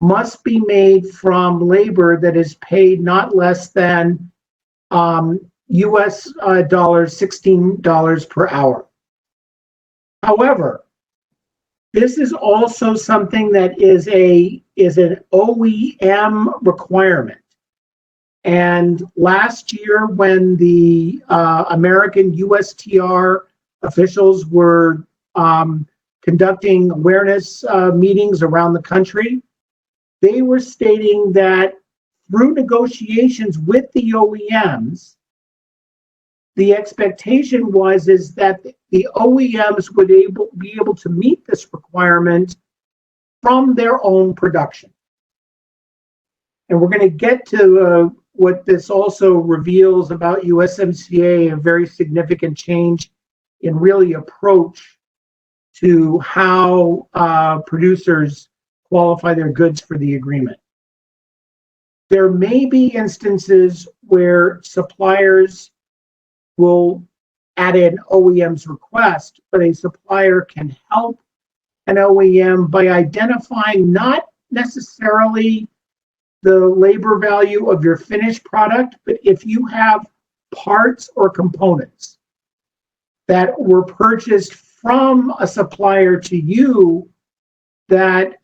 D: must be made from labor that is paid not less than US $16 per hour. However, this is also something that is an OEM requirement. And last year, when the American USTR officials were conducting awareness meetings around the country, they were stating that through negotiations with the OEMs, the expectation is that the OEMs would be able to meet this requirement from their own production. And we're going to get to what this also reveals about USMCA, a very significant change in really approach to how producers qualify their goods for the agreement. There may be instances where suppliers will at an OEM's request, but a supplier can help an OEM by identifying not necessarily the labor value of your finished product, but if you have parts or components that were purchased from a supplier to you that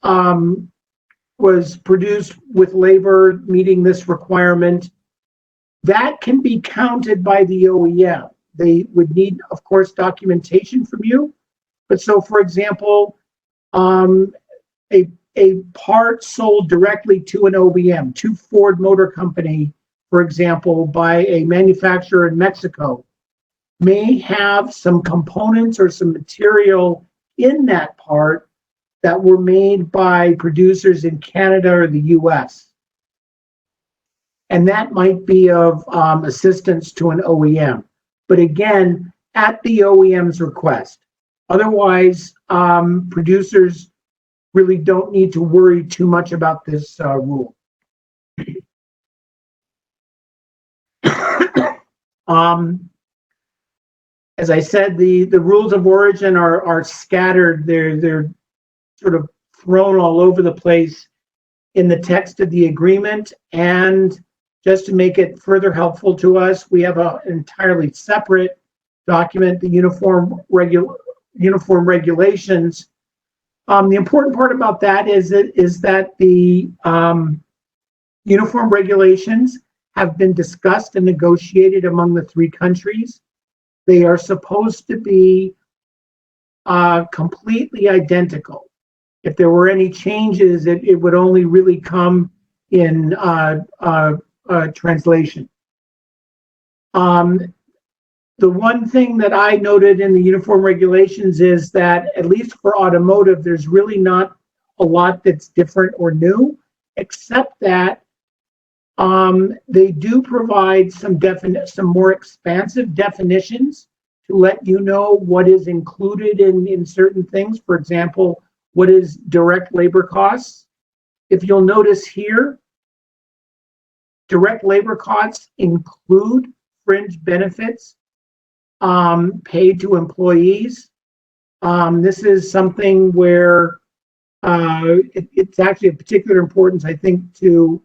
D: was produced with labor meeting this requirement, that can be counted by the OEM. They would need, of course, documentation from you. But so, for example, a part sold directly to an OEM, to Ford Motor Company, for example, by a manufacturer in Mexico, may have some components or some material in that part that were made by producers in Canada or the US. And that might be of assistance to an OEM. But again, at the OEM's request. Otherwise, producers really don't need to worry too much about this rule. As I said, the rules of origin are scattered. They're sort of thrown all over the place in the text of the agreement and just to make it further helpful to us, we have an entirely separate document, the uniform regulations. The important part about that is that the uniform regulations have been discussed and negotiated among the three countries. They are supposed to be completely identical. If there were any changes, it would only really come in translation. The one thing that I noted in the uniform regulations is that, at least for automotive, there's really not a lot that's different or new, except that they do provide some more expansive definitions to let you know what is included in certain things. For example, what is direct labor costs? If you'll notice here, direct labor costs include fringe benefits paid to employees. This is something where it's actually of particular importance, I think, to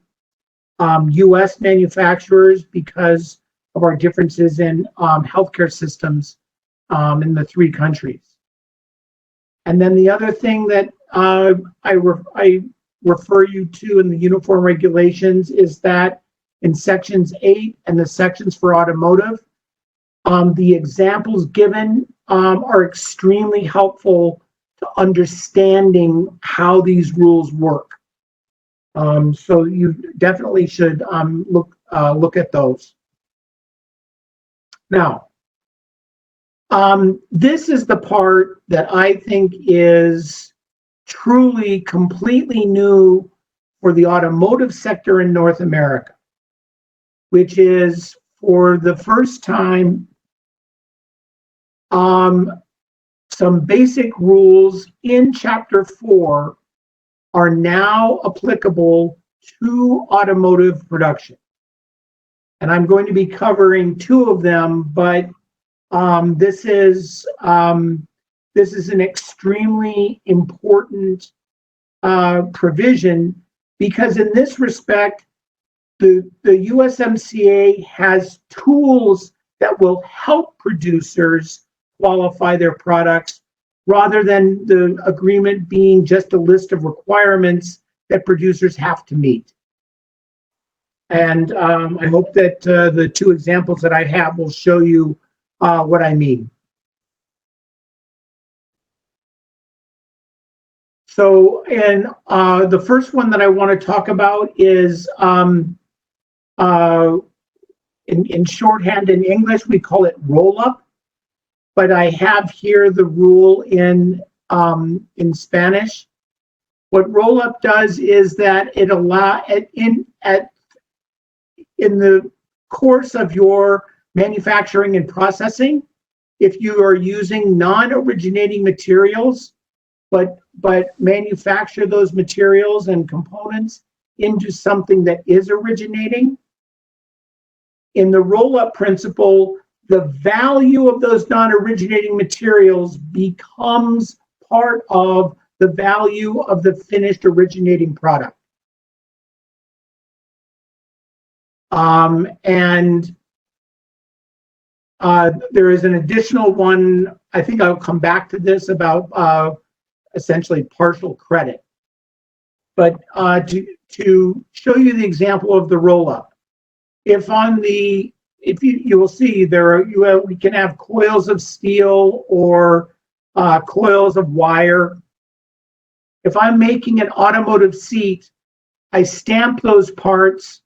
D: U.S. manufacturers because of our differences in healthcare systems in the three countries. And then the other thing that I refer you to in the uniform regulations is that in sections 8 and the sections for automotive, the examples given are extremely helpful to understanding how these rules work. So you definitely should look at those. Now, this is the part that I think is truly completely new for the automotive sector in North America, which is, for the first time, some basic rules in Chapter 4 are now applicable to automotive production. And I'm going to be covering 2 of them, but this is an extremely important provision, because in this respect, the USMCA has tools that will help producers qualify their products, rather than the agreement being just a list of requirements that producers have to meet. And I hope that the 2 examples that I have will show you what I mean. So, and the first one that I want to talk about is, in shorthand in English, we call it roll-up, but I have here the rule in Spanish. What roll-up does is that it in the course of your manufacturing and processing, if you are using non-originating materials, but manufacture those materials and components into something that is originating, in the roll-up principle, the value of those non-originating materials becomes part of the value of the finished originating product. And there is an additional one, I think I'll come back to this, about essentially partial credit. But to show you the example of the roll-up, if you will see we can have coils of steel or coils of wire. If I'm making an automotive seat, I stamp those parts.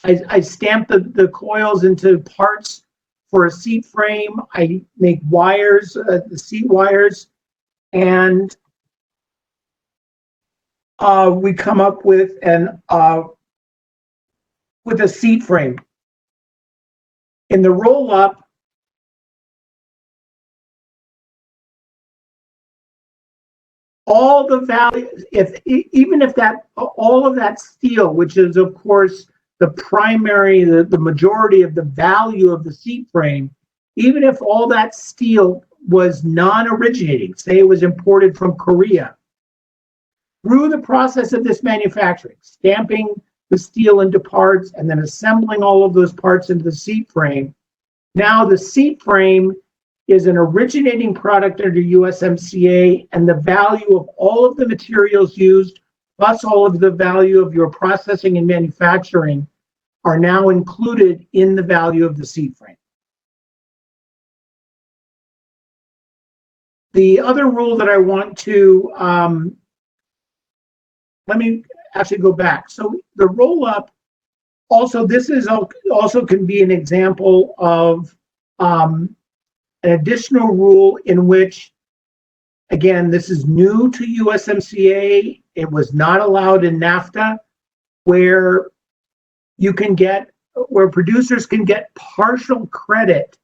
D: I stamp the coils into parts for a seat frame. I make wires, the seat wires, and we come up with a seat frame. In the roll-up, all the value, even if all of that steel, which is of course the primary, the majority of the value of the seat frame, even if all that steel was non-originating, say it was imported from Korea, through the process of this manufacturing, stamping the steel into parts and then assembling all of those parts into the seat frame. Now the seat frame is an originating product under USMCA, and the value of all of the materials used, plus all of the value of your processing and manufacturing, are now included in the value of the seat frame. The other rule that I want to, let me actually go back. So the roll up, also this is also can be an example of an additional rule in which, again, this is new to USMCA. It was not allowed in NAFTA, where you can get, where producers can get partial credit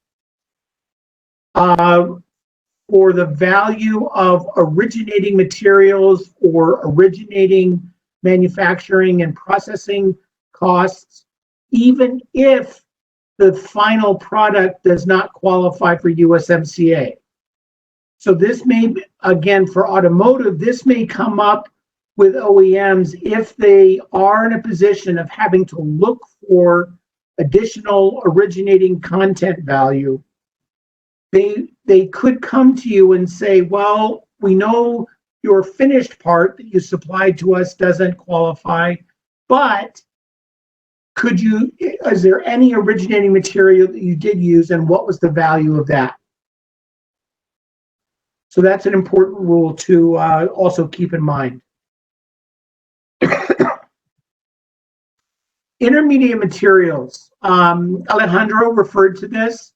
D: for the value of originating materials or originating manufacturing and processing costs, even if the final product does not qualify for USMCA. So this may, again, for automotive, this may come up with OEMs if they are in a position of having to look for additional originating content value. They could come to you and say, well, we know your finished part that you supplied to us doesn't qualify, but could you, is there any originating material that you did use, and what was the value of that? So that's an important rule to also keep in mind. Intermediate materials. Alejandro referred to this.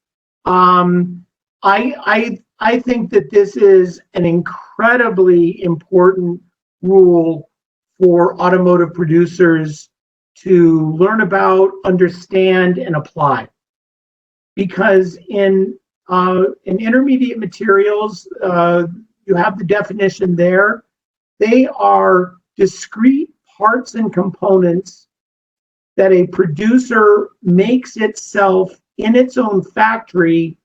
D: I think that this is an incredibly important rule for automotive producers to learn about, understand, and apply. Because in intermediate materials, you have the definition there. They are discrete parts and components that a producer makes itself in its own factory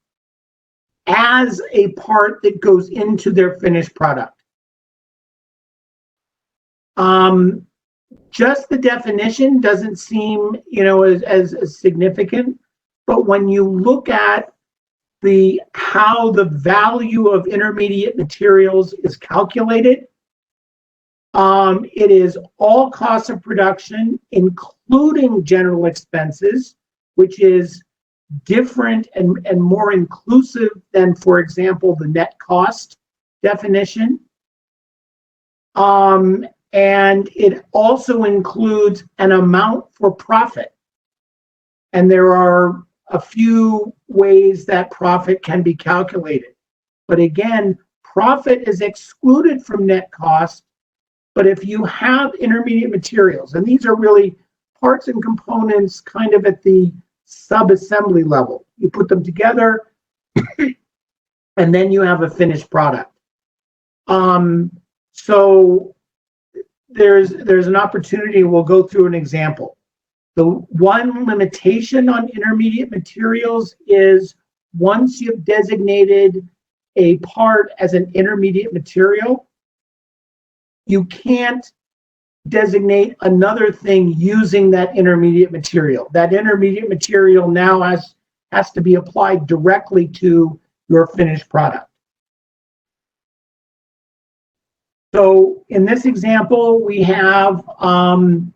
D: as a part that goes into their finished product. Just the definition doesn't seem, as significant, but when you look at how the value of intermediate materials is calculated, it is all costs of production, including general expenses, which is different and more inclusive than, for example, the net cost definition. And it also includes an amount for profit. And there are a few ways that profit can be calculated. But again, profit is excluded from net cost. But if you have intermediate materials, and these are really parts and components kind of at the sub-assembly level, you put them together and then you have a finished product. So there's an opportunity. We'll go through an example. The one limitation on intermediate materials is once you've designated a part as an intermediate material, you can't designate another thing using that intermediate material. That intermediate material now has to be applied directly to your finished product. So in this example, we have on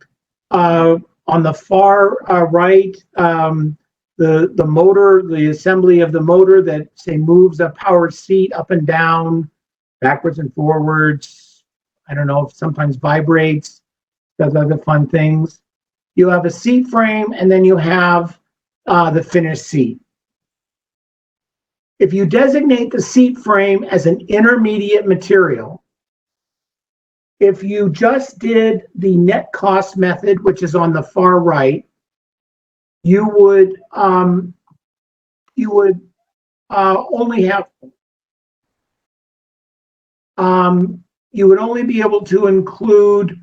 D: the far right, the motor, the assembly of the motor that, say, moves a power seat up and down, backwards and forwards. I don't know, if sometimes vibrates, does other fun things. You have a seat frame, and then you have the finished seat. If you designate the seat frame as an intermediate material, if you just did the net cost method, which is on the far right, you would only have you would only be able to include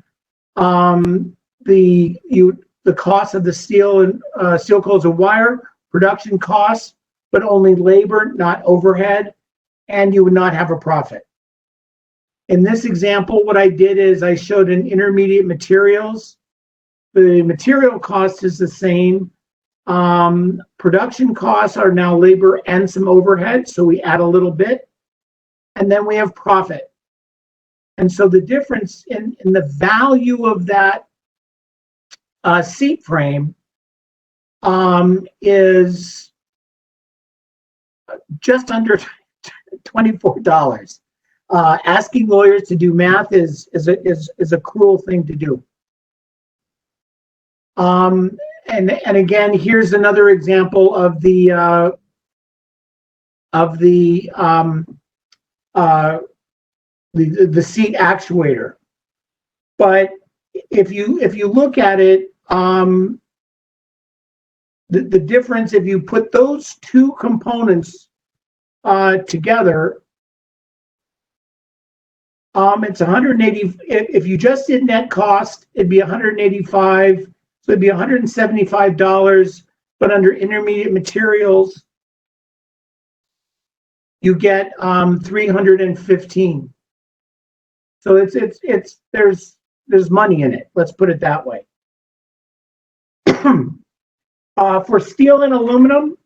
D: the cost of the steel and steel coils and wire, production costs, but only labor, not overhead, and you would not have a profit. In this example, what I did is I showed an intermediate materials. The material cost is the same. Production costs are now labor and some overhead, so we add a little bit. And then we have profit. And so the difference in the value of that seat frame is just under $24. Asking lawyers to do math is a cruel thing to do. And again, here's another example of the seat actuator. But if you look at it, the difference, if you put those two components together, it's 180. If you just did net cost, it'd be 185. So it'd be $175. But under intermediate materials, you get 315. So it's there's money in it. Let's put it that way. For steel and aluminum,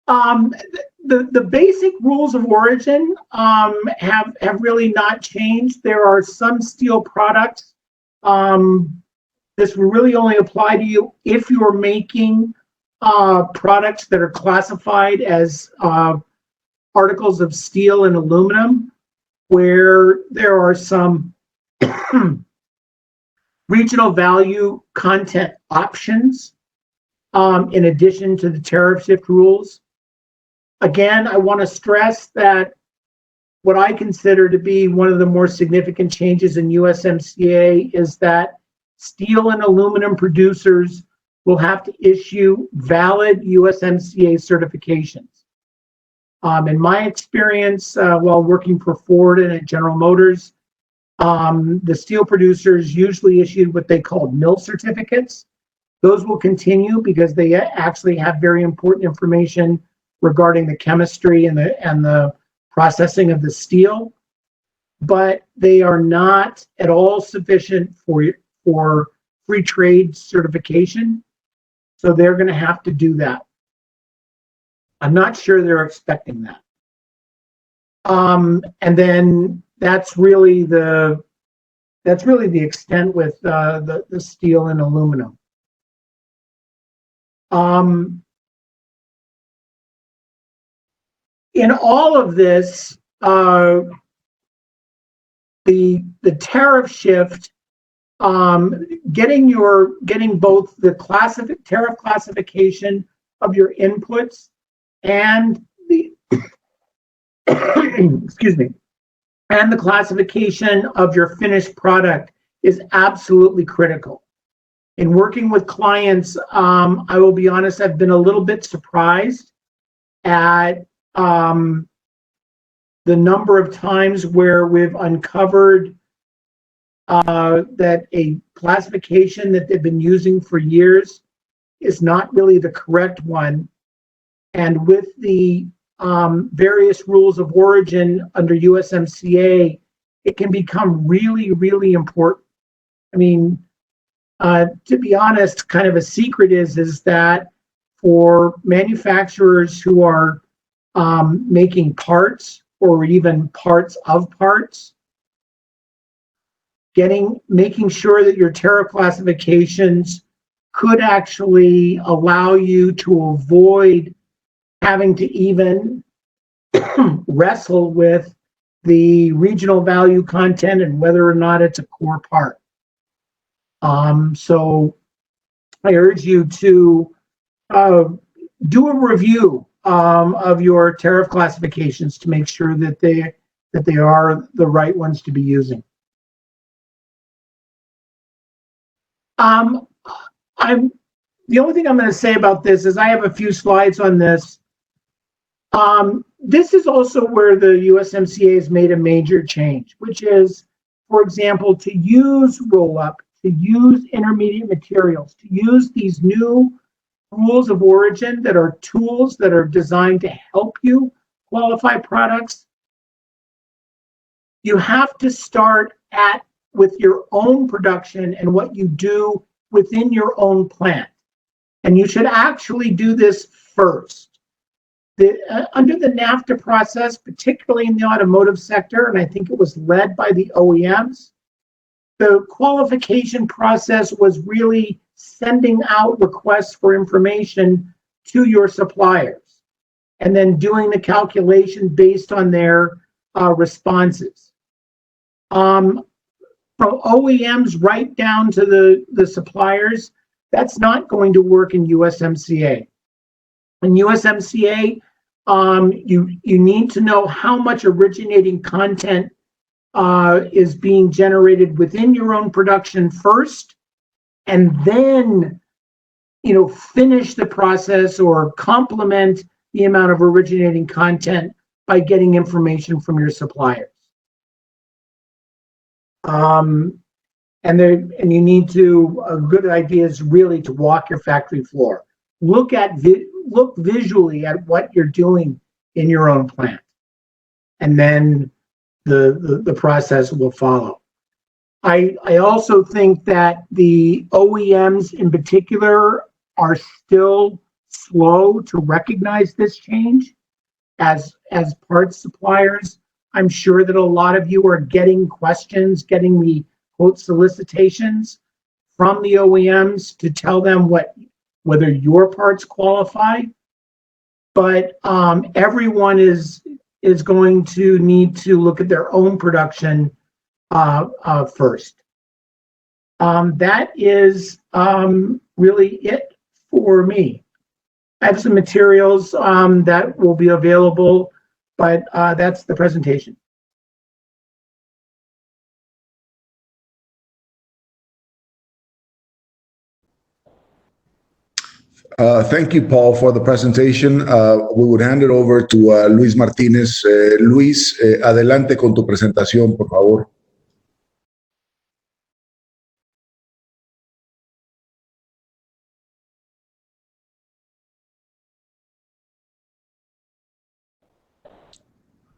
D: the basic rules of origin have really not changed. There are some steel products. This will really only apply to you if you're making products that are classified as articles of steel and aluminum, where there are some regional value content options in addition to the tariff shift rules. Again, I want to stress that what I consider to be one of the more significant changes in USMCA is that steel and aluminum producers will have to issue valid USMCA certifications. In my experience, while working for Ford and at General Motors, the steel producers usually issued what they called mill certificates. Those will continue because they actually have very important information regarding the chemistry and the processing of the steel, but they are not at all sufficient for free trade certification. So they're going to have to do that. I'm not sure they're expecting that. And then that's really the extent with the steel and aluminum. In all of this, the tariff shift, getting both the tariff classification of your inputs and the excuse me, and the classification of your finished product is absolutely critical. In working with clients, I will be honest, I've been a little bit surprised at the number of times where we've uncovered that a classification that they've been using for years is not really the correct one. And with the various rules of origin under USMCA, it can become really, really important. I mean, to be honest, kind of a secret is that for manufacturers who are making parts or even parts of parts, making sure that your tariff classifications could actually allow you to avoid having to even wrestle with the regional value content and whether or not it's a core part. So I urge you to do a review of your tariff classifications to make sure that they are the right ones to be using. The only thing I'm going to say about this is I have a few slides on this. This is also where the USMCA has made a major change, which is, for example, to use roll-up, to use intermediate materials, to use these new rules of origin that are tools that are designed to help you qualify products. You have to start at with your own production and what you do within your own plant. And you should actually do this first. Under the NAFTA process, particularly in the automotive sector, and I think it was led by the OEMs, the qualification process was really sending out requests for information to your suppliers and then doing the calculation based on their responses. From OEMs right down to the suppliers, that's not going to work in USMCA. In USMCA, you need to know how much originating content is being generated within your own production first, and then finish the process or complement the amount of originating content by getting information from your suppliers. And you need to, a good idea is really to walk your factory floor. Look visually at what you're doing in your own plant, and then the process will follow. I also think that the OEMs in particular are still slow to recognize this change as parts suppliers. I'm sure that a lot of you are getting questions, getting the quote solicitations from the OEMs to tell them whether your parts qualify. But everyone is going to need to look at their own production first. That is really it for me. I have some materials that will be available, but that's the presentation.
B: Thank you, Paul, for the presentation. We would hand it over to Luis Martínez. Luis, adelante con tu presentación, por favor.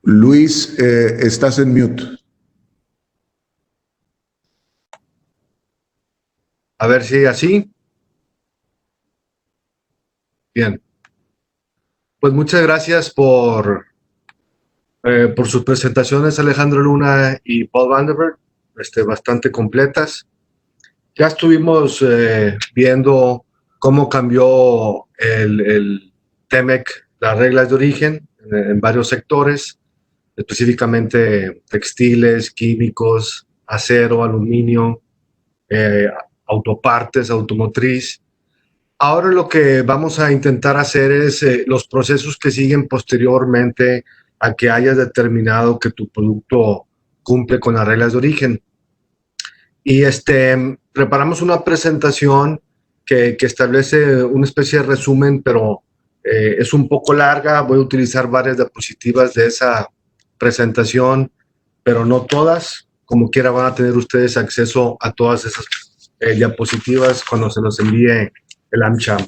B: Luis, estás en mute.
E: A ver si así. Bien. Pues muchas gracias por sus presentaciones, Alejandro Luna y Paul Vandenberg, bastante completas. Ya estuvimos viendo cómo cambió el TEMEC, las reglas de origen, en varios sectores, específicamente textiles, químicos, acero, aluminio, autopartes, automotriz. Ahora lo que vamos a intentar hacer es los procesos que siguen posteriormente a que hayas determinado que tu producto cumple con las reglas de origen. Y preparamos una presentación que establece una especie de resumen, pero es un poco larga. Voy a utilizar varias diapositivas de esa presentación, pero no todas. Como quiera van a tener ustedes acceso a todas esas diapositivas cuando se los envíe el AmCham.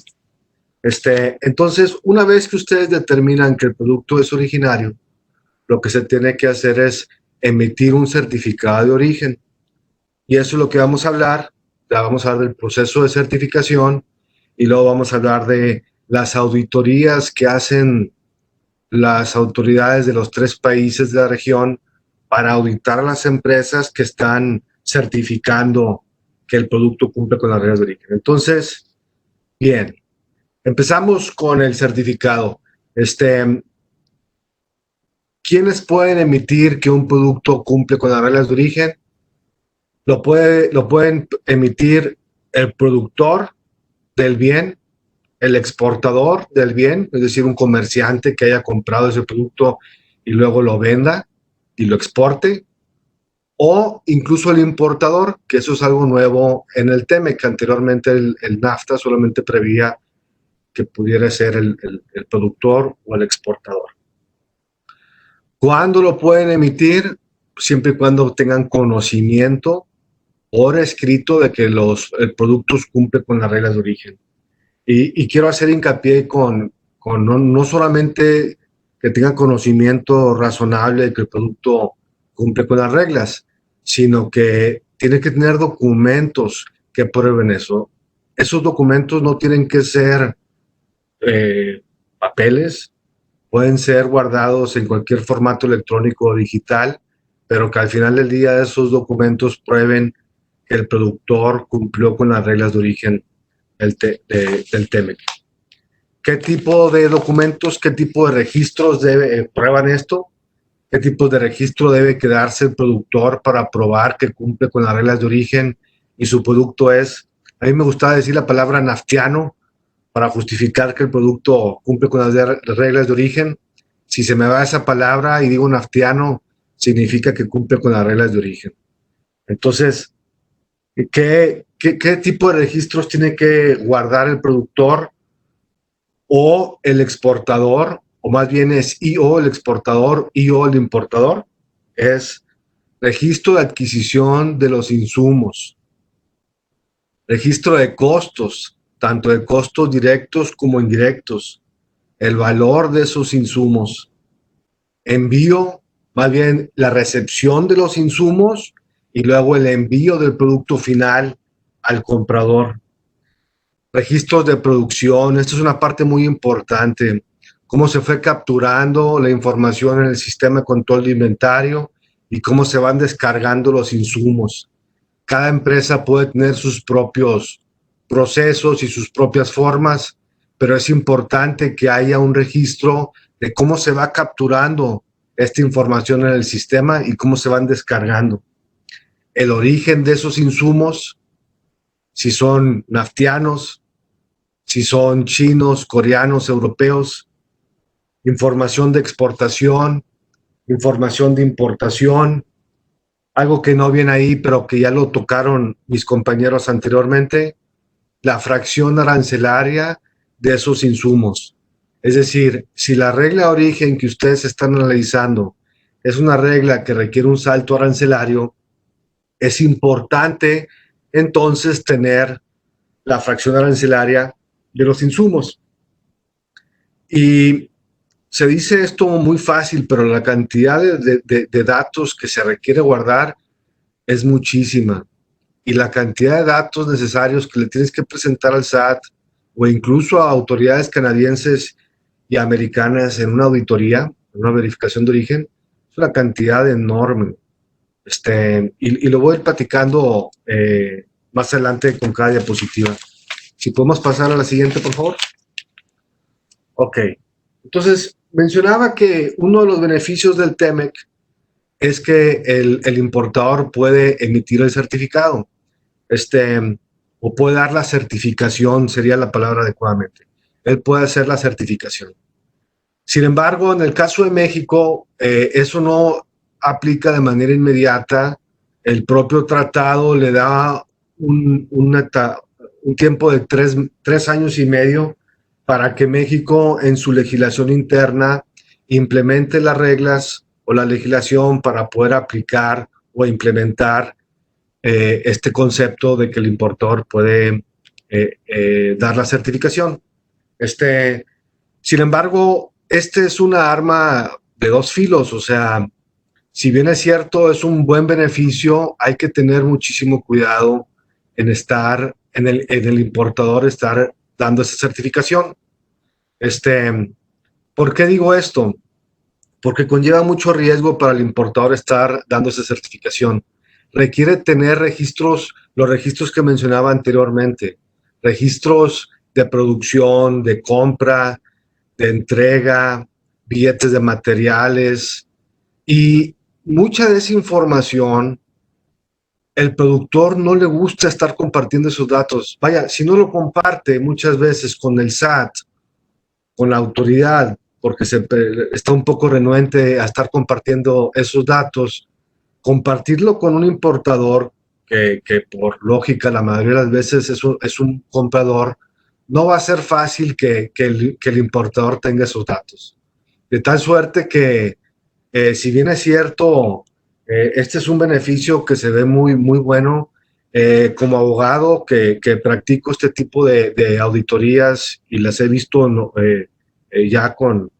E: Entonces, una vez que ustedes determinan que el producto es originario, lo que se tiene que hacer es emitir un certificado de origen. Y eso es lo que vamos a hablar. Ya vamos a hablar del proceso de certificación y luego vamos a hablar de las auditorías que hacen las autoridades de los 3 países de la región para auditar a las empresas que están certificando que el producto cumple con las reglas de origen. Entonces, bien, empezamos con el certificado. ¿Quiénes pueden emitir que un producto cumple con las reglas de origen? Lo pueden emitir el productor del bien, el exportador del bien, es decir, un comerciante que haya comprado ese producto y luego lo venda y lo exporte, o incluso el importador, que eso es algo nuevo en el TEMEC, que anteriormente el NAFTA solamente prevía que pudiera ser el productor o el exportador. ¿Cuándo lo pueden emitir? Siempre y cuando tengan conocimiento por escrito de que los productos cumplen con las reglas de origen. Y quiero hacer hincapié con no solamente que tengan conocimiento razonable de que el producto cumple con las reglas, sino que tiene que tener documentos que prueben eso. Esos documentos no tienen que ser papeles, pueden ser guardados en cualquier formato electrónico o digital, pero que al final del día esos documentos prueben que el productor cumplió con las reglas de origen del TEMEC. ¿Qué tipo de documentos, qué tipo de registros prueban esto? ¿Qué tipo de registro debe quedarse el productor para probar que cumple con las reglas de origen y su producto es? A mí me gusta decir la palabra naftiano para justificar que el producto cumple con las reglas de origen. Si se me va esa palabra y digo naftiano, significa que cumple con las reglas de origen. Entonces, ¿qué tipo de registros tiene que guardar el productor o el exportador? O más bien es IO el exportador, IO el importador. Es registro de adquisición de los insumos, registro de costos, tanto de costos directos como indirectos, el valor de esos insumos, envío, más bien la recepción de los insumos y luego el envío del producto final al comprador. Registros de producción, esto es una parte muy importante, cómo se fue capturando la información en el sistema de control de inventario y cómo se van descargando los insumos. Cada empresa puede tener sus propios procesos y sus propias formas, pero es importante que haya un registro de cómo se va capturando esta información en el sistema y cómo se van descargando. El origen de esos insumos, si son naftianos, si son chinos, coreanos, europeos, información de exportación, información de importación, algo que no viene ahí, pero que ya lo tocaron mis compañeros anteriormente, la fracción arancelaria de esos insumos. Es decir, si la regla de origen que ustedes están analizando es una regla que requiere un salto arancelario, es importante entonces tener la fracción arancelaria de los insumos. Y se dice esto muy fácil, pero la cantidad de datos que se requiere guardar es muchísima. Y la cantidad de datos necesarios que le tienes que presentar al SAT o incluso a autoridades canadienses y americanas en una auditoría, en una verificación de origen, es una cantidad enorme. Y lo voy a ir platicando más adelante con cada diapositiva. Si podemos pasar a la siguiente, por favor. Ok. Entonces, mencionaba que uno de los beneficios del TEMEC es que el importador puede emitir el certificado, o puede dar la certificación, sería la palabra adecuadamente. Él puede hacer la certificación. Sin embargo, en el caso de México, eso no aplica de manera inmediata. El propio tratado le da un tiempo de tres años y medio para que México en su legislación interna implemente las reglas o la legislación para poder aplicar o implementar este concepto de que el importador puede dar la certificación. Sin embargo, es una arma de dos filos, o sea, si bien es cierto, es un buen beneficio, hay que tener muchísimo cuidado en estar, en el importador estar dando esa certificación. ¿Por qué digo esto? Porque conlleva mucho riesgo para el importador estar dando esa certificación. Requiere tener registros, los registros que mencionaba anteriormente, registros de producción, de compra, de entrega, billetes de materiales, y mucha de esa información, el productor no le gusta estar compartiendo esos datos. Vaya, si no lo comparte muchas veces con el SAT, con la autoridad, porque está un poco renuente a estar compartiendo esos datos, compartirlo con un importador que por lógica la mayoría de las veces es un comprador, no va a ser fácil que el importador tenga esos datos. De tal suerte que, si bien es cierto, este es un beneficio que se ve muy, muy bueno. Como abogado que practico este tipo de auditorías y las he visto ya con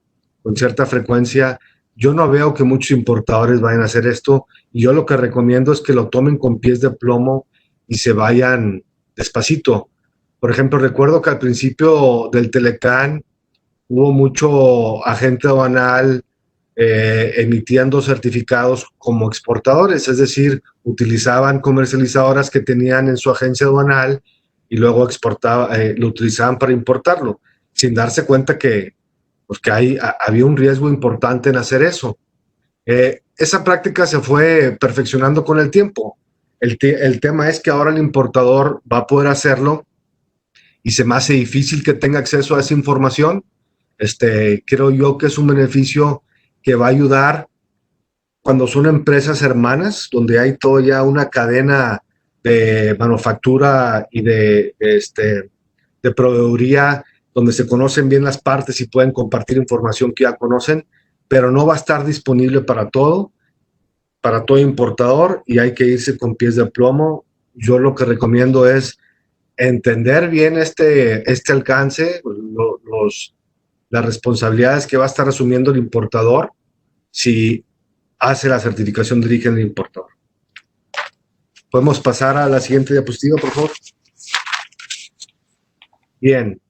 E: cierta frecuencia, Yo no veo que muchos importadores vayan a hacer esto, y yo lo que recomiendo es que lo tomen con pies de plomo y se vayan despacito. Por ejemplo, recuerdo que al principio del Telecán hubo mucho agente aduanal emitiendo certificados como exportadores, es decir, utilizaban comercializadoras que tenían en su agencia aduanal y luego lo utilizaban para importarlo, sin darse cuenta que, pues, que había un riesgo importante en hacer eso. Esa práctica se fue perfeccionando con el tiempo. El tema es que ahora el importador va a poder hacerlo y se me hace difícil que tenga acceso a esa información. Creo yo que es un beneficio que va a ayudar cuando son empresas hermanas, donde hay toda ya una cadena de manufactura y de proveeduría, donde se conocen bien las partes y pueden compartir información que ya conocen, pero no va a estar disponible para todo importador, y hay que irse con pies de plomo. Yo lo que recomiendo es entender bien este alcance, las responsabilidades que va a estar asumiendo el importador si hace la certificación de origen del importador. Podemos pasar a la siguiente diapositiva, por favor. Bien.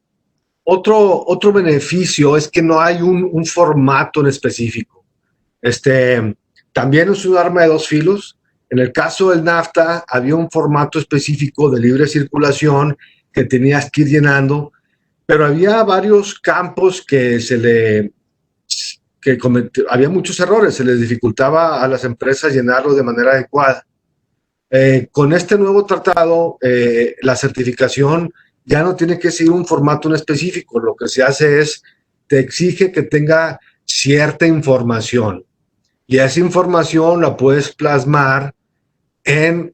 E: Otro beneficio es que no hay un formato en específico. También es un arma de dos filos. En el caso del NAFTA había un formato específico de libre circulación que tenías que ir llenando, pero había varios campos que había muchos errores, se les dificultaba a las empresas llenarlo de manera adecuada. Con este nuevo tratado, la certificación ya no tiene que seguir un formato en específico. Lo que se hace es, te exige que tenga cierta información, y esa información la puedes plasmar en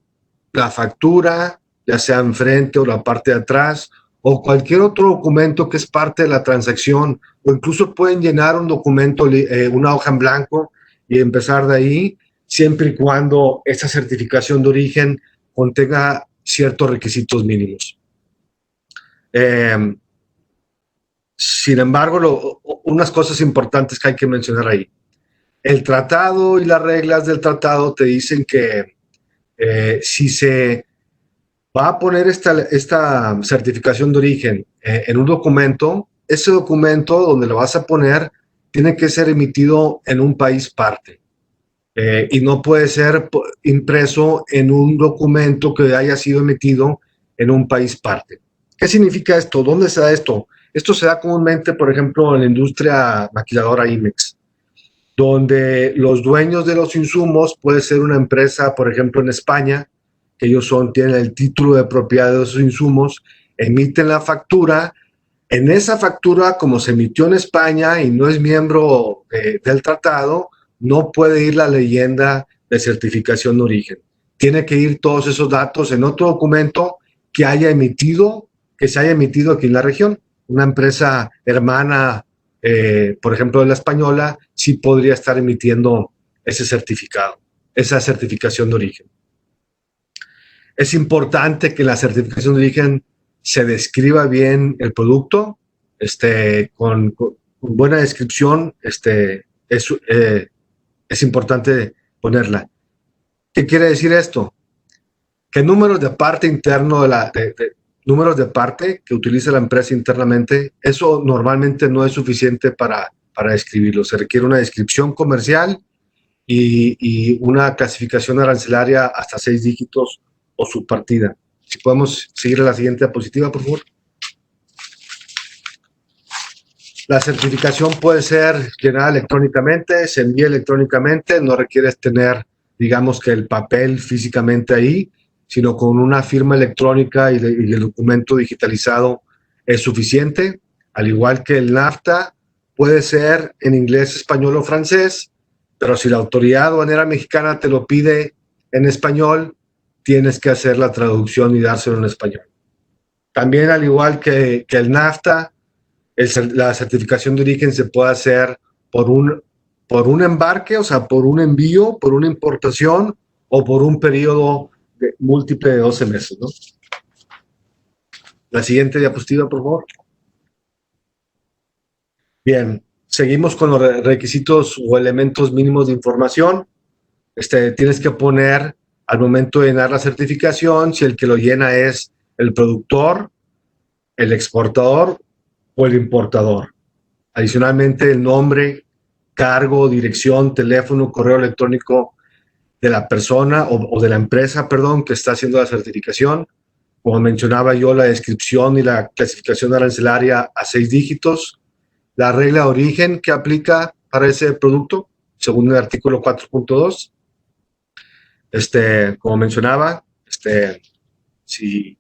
E: la factura, ya sea enfrente o la parte de atrás, o cualquier otro documento que es parte de la transacción, o incluso pueden llenar un documento, una hoja en blanco, y empezar de ahí, siempre y cuando esa certificación de origen contenga ciertos requisitos mínimos. Sin embargo, unas cosas importantes que hay que mencionar ahí. El tratado y las reglas del tratado te dicen que si se va a poner esta certificación de origen en un documento, ese documento donde lo vas a poner tiene que ser emitido en un país parte, y no puede ser impreso en un documento que haya sido emitido en un país parte. ¿Qué significa esto? ¿Dónde se da esto? Esto se da comúnmente, por ejemplo, en la industria maquiladora IMEX, donde los dueños de los insumos puede ser una empresa, por ejemplo, en España, que ellos tienen el título de propiedad de esos insumos, emiten la factura. En esa factura, como se emitió en España y no es miembro del tratado, no puede ir la leyenda de certificación de origen. Tiene que ir todos esos datos en otro documento que se haya emitido aquí en la región. Una empresa hermana, por ejemplo, de la española, sí podría estar emitiendo ese certificado, esa certificación de origen. Es importante que la certificación de origen se describa bien el producto, con buena descripción, es importante ponerla. ¿Qué quiere decir esto? Que números de parte interno números de parte que utiliza la empresa internamente, eso normalmente no es suficiente para describirlo. Se requiere una descripción comercial y una clasificación arancelaria hasta 6 dígitos o subpartida. Si podemos seguir a la siguiente diapositiva, por favor. La certificación puede ser llenada electrónicamente, se envía electrónicamente, no requieres tener, digamos, que el papel físicamente ahí, sino con una firma electrónica y el documento digitalizado es suficiente. Al igual que el NAFTA, puede ser en inglés, español o francés, pero si la autoridad aduanera mexicana te lo pide en español, tienes que hacer la traducción y dárselo en español. También, al igual que el NAFTA, la certificación de origen se puede hacer por un embarque, o sea, por un envío, por una importación o por un periodo múltiple de 12 meses, ¿no? La siguiente diapositiva, por favor. Bien, seguimos con los requisitos o elementos mínimos de información. Tienes que poner al momento de llenar la certificación si el que lo llena es el productor, el exportador o el importador. Adicionalmente, el nombre, cargo, dirección, teléfono, correo electrónico de la persona o de la empresa, perdón, que está haciendo la certificación. Como mencionaba yo, la descripción y la clasificación arancelaria a 6 dígitos. La regla de origen que aplica para ese producto, según el artículo 4.2. Como mencionaba, si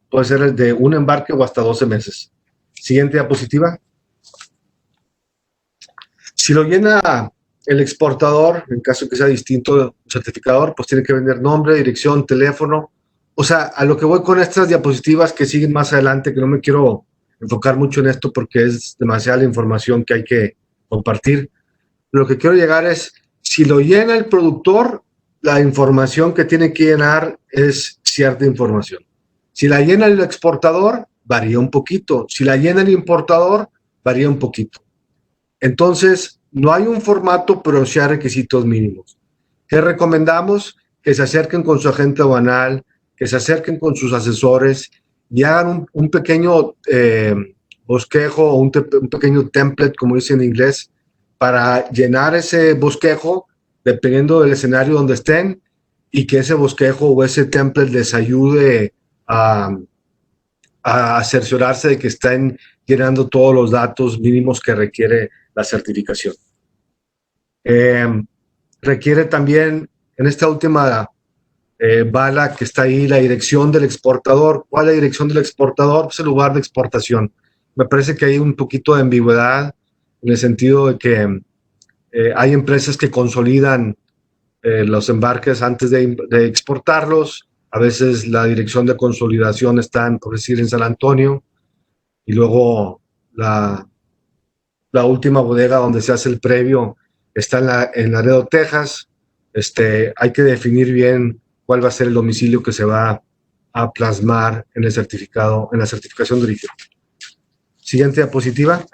E: puede ser de un embarque o hasta 12 meses. Siguiente diapositiva. Si lo llena el exportador, en caso que sea distinto el certificador, pues tiene que vender nombre, dirección, teléfono. O sea, a lo que voy con estas diapositivas que siguen más adelante, que no me quiero enfocar mucho en esto porque es demasiada la información que hay que compartir. Lo que quiero llegar es, si lo llena el productor, la información que tiene que llenar es cierta información. Si la llena el exportador, varía un poquito. Si la llena el importador, varía un poquito. Entonces, no hay un formato, pero sí hay requisitos mínimos. ¿Qué recomendamos? Que se acerquen con su agente aduanal, que se acerquen con sus asesores y hagan un pequeño bosquejo o un pequeño template, como dice en inglés, para llenar ese bosquejo dependiendo del escenario donde estén, y que ese bosquejo o ese template les ayude a cerciorarse de que estén llenando todos los datos mínimos que requiere la certificación. Requiere también, en esta última bala que está ahí, la dirección del exportador. ¿Cuál es la dirección del exportador? Es el lugar de exportación. Me parece que hay un poquito de ambigüedad en el sentido de que hay empresas que consolidan los embarques antes de exportarlos. A veces la dirección de consolidación está, por decir, en San Antonio, y luego la última bodega donde se hace el previo está en Laredo, Texas. Hay que definir bien cuál va a ser el domicilio que se va a plasmar en el certificado, en la certificación de origen. Siguiente diapositiva.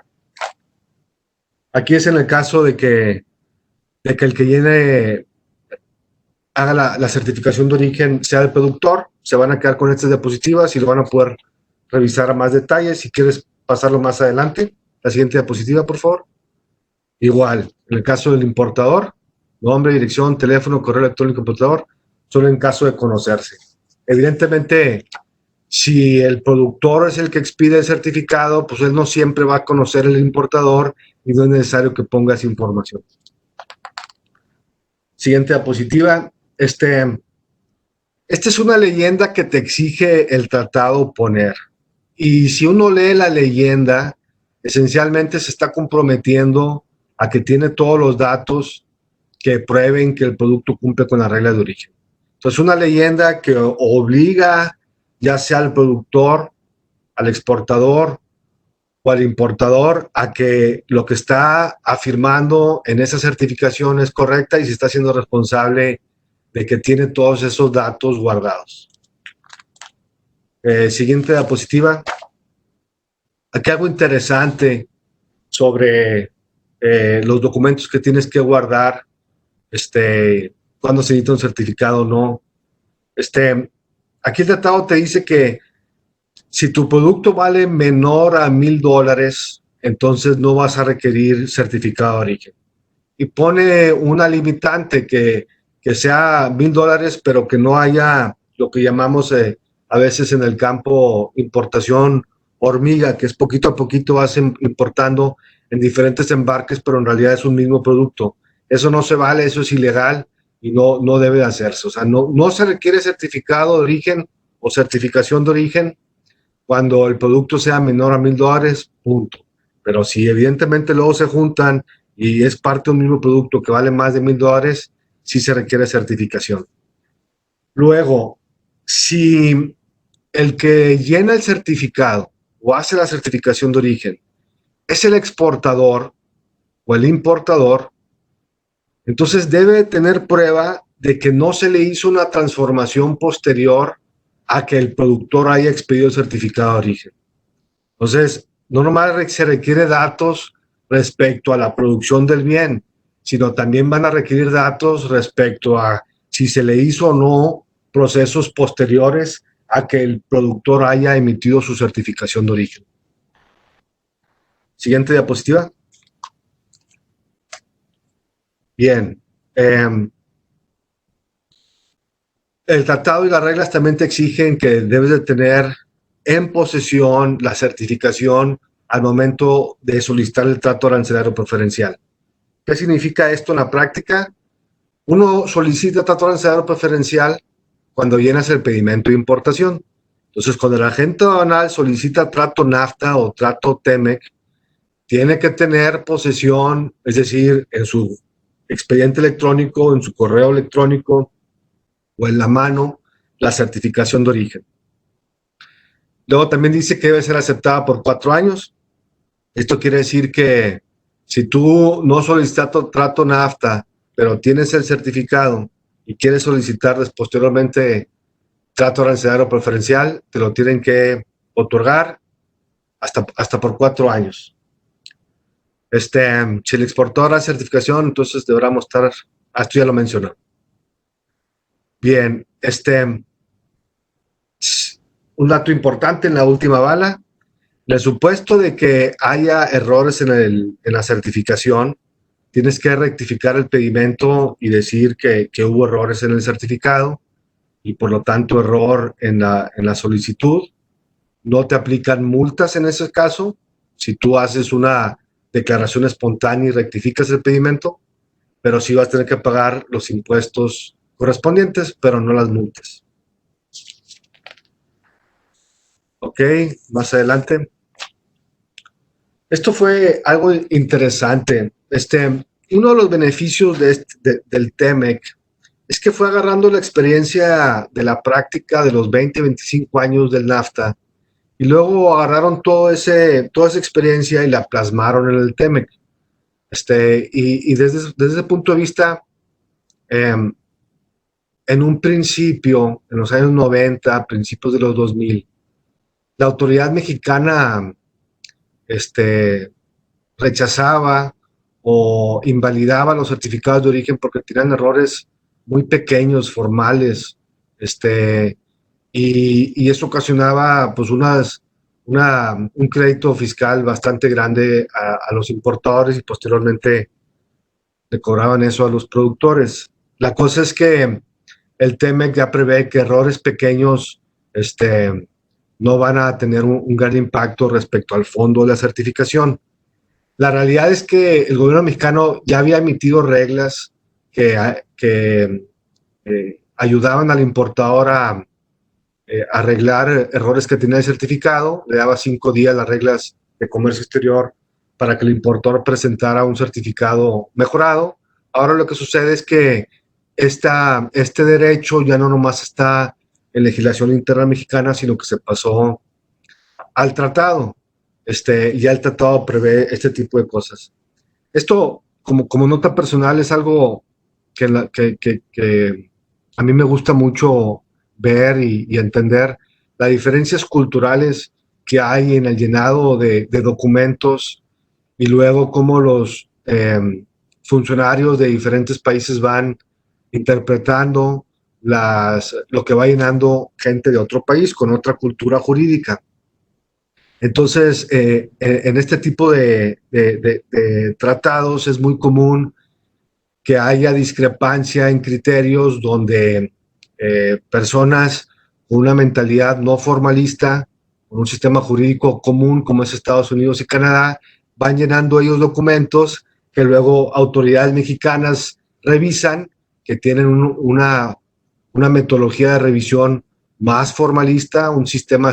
E: Aquí es en el caso de que el que llene, haga la certificación de origen, sea el productor. Se van a quedar con estas diapositivas y lo van a poder revisar a más detalles. Si quieres pasarlo más adelante. La siguiente diapositiva, por favor. Igual, en el caso del importador, nombre, dirección, teléfono, correo electrónico, importador, solo en caso de conocerse. Evidentemente, si el productor es el que expide el certificado, pues él no siempre va a conocer el importador y no es necesario que ponga esa información. Siguiente diapositiva. Esta es una leyenda que te exige el tratado poner. Y si uno lee la leyenda, esencialmente se está comprometiendo a que tiene todos los datos que prueben que el producto cumple con la regla de origen. Entonces, una leyenda que obliga ya sea al productor, al exportador o al importador a que lo que está afirmando en esa certificación es correcta y se está haciendo responsable de que tiene todos esos datos guardados. Siguiente diapositiva. Aquí algo interesante sobre los documentos que tienes que guardar cuando se necesita un certificado o no. Aquí el tratado te dice que si tu producto vale menor a $1,000, entonces no vas a requerir certificado de origen. Y pone una limitante que sea $1,000, pero que no haya lo que llamamos a veces en el campo importación hormiga, que es poquito a poquito vas importando en diferentes embarques, pero en realidad es un mismo producto. Eso no se vale, eso es ilegal y no debe de hacerse. O sea, no se requiere certificado de origen o certificación de origen cuando el producto sea menor a $1,000, punto. Pero si evidentemente luego se juntan y es parte de un mismo producto que vale más de $1,000, sí se requiere certificación. Luego, si el que llena el certificado o hace la certificación de origen es el exportador o el importador, entonces debe tener prueba de que no se le hizo una transformación posterior a que el productor haya expedido el certificado de origen. Entonces, no nomás se requiere datos, respecto a la producción del bien, sino también van a requerir datos respecto a si se le hizo o no procesos posteriores a que el productor haya emitido su certificación de origen. Siguiente diapositiva. Bien. El tratado y las reglas también te exigen que debes de tener en posesión la certificación al momento de solicitar el trato arancelario preferencial. ¿Qué significa esto en la práctica? Uno solicita trato arancelario preferencial cuando llenas el pedimento de importación. Entonces, cuando el agente aduanal solicita trato NAFTA o trato TEMEC, tiene que tener posesión, es decir, en su expediente electrónico, en su correo electrónico o en la mano, la certificación de origen. Luego también dice que debe ser aceptada por 4 años. Esto quiere decir que si tú no solicitas trato NAFTA, pero tienes el certificado y quieres solicitar posteriormente trato arancelario preferencial, te lo tienen que otorgar hasta por 4 años. Si el exportador hace certificación, entonces deberá mostrar, esto ya lo mencioné. Bien, un dato importante en la última bala, en el supuesto de que haya errores en la certificación, tienes que rectificar el pedimento y decir que hubo errores en el certificado y por lo tanto error en la solicitud. No te aplican multas en ese caso si tú haces una declaración espontánea y rectificas el pedimento, pero sí vas a tener que pagar los impuestos correspondientes, pero no las multas. Ok, más adelante. Esto fue algo interesante. Uno de los beneficios del TEMEC es que fue agarrando la experiencia de la práctica de los 20, 25 años del NAFTA y luego agarraron toda esa experiencia y la plasmaron en el TEMEC. Y desde ese punto de vista, en un principio, en los años 90, principios de los 2000, la autoridad mexicana rechazaba o invalidaba los certificados de origen porque tenían errores muy pequeños, formales, y eso ocasionaba pues un crédito fiscal bastante grande a los importadores y posteriormente le cobraban eso a los productores. La cosa es que el TEMEC ya prevé que errores pequeños no van a tener un gran impacto respecto al fondo de la certificación. La realidad es que el gobierno mexicano ya había emitido reglas que ayudaban al importador a arreglar errores que tenía el certificado. Le daba 5 días las reglas de comercio exterior para que el importador presentara un certificado mejorado. Ahora lo que sucede es que este derecho ya no nomás está en legislación interna mexicana, sino que se pasó al tratado. Ya el tratado prevé este tipo de cosas. Esto, como nota personal, es algo que a mí me gusta mucho ver y entender las diferencias culturales que hay en el llenado de documentos y luego cómo los funcionarios de diferentes países van interpretando lo que va llenando gente de otro país con otra cultura jurídica. Entonces, en este tipo de tratados es muy común que haya discrepancia en criterios donde personas con una mentalidad no formalista, con un sistema jurídico común como es Estados Unidos y Canadá, van llenando ellos documentos que luego autoridades mexicanas revisan, que tienen una metodología de revisión más formalista, un sistema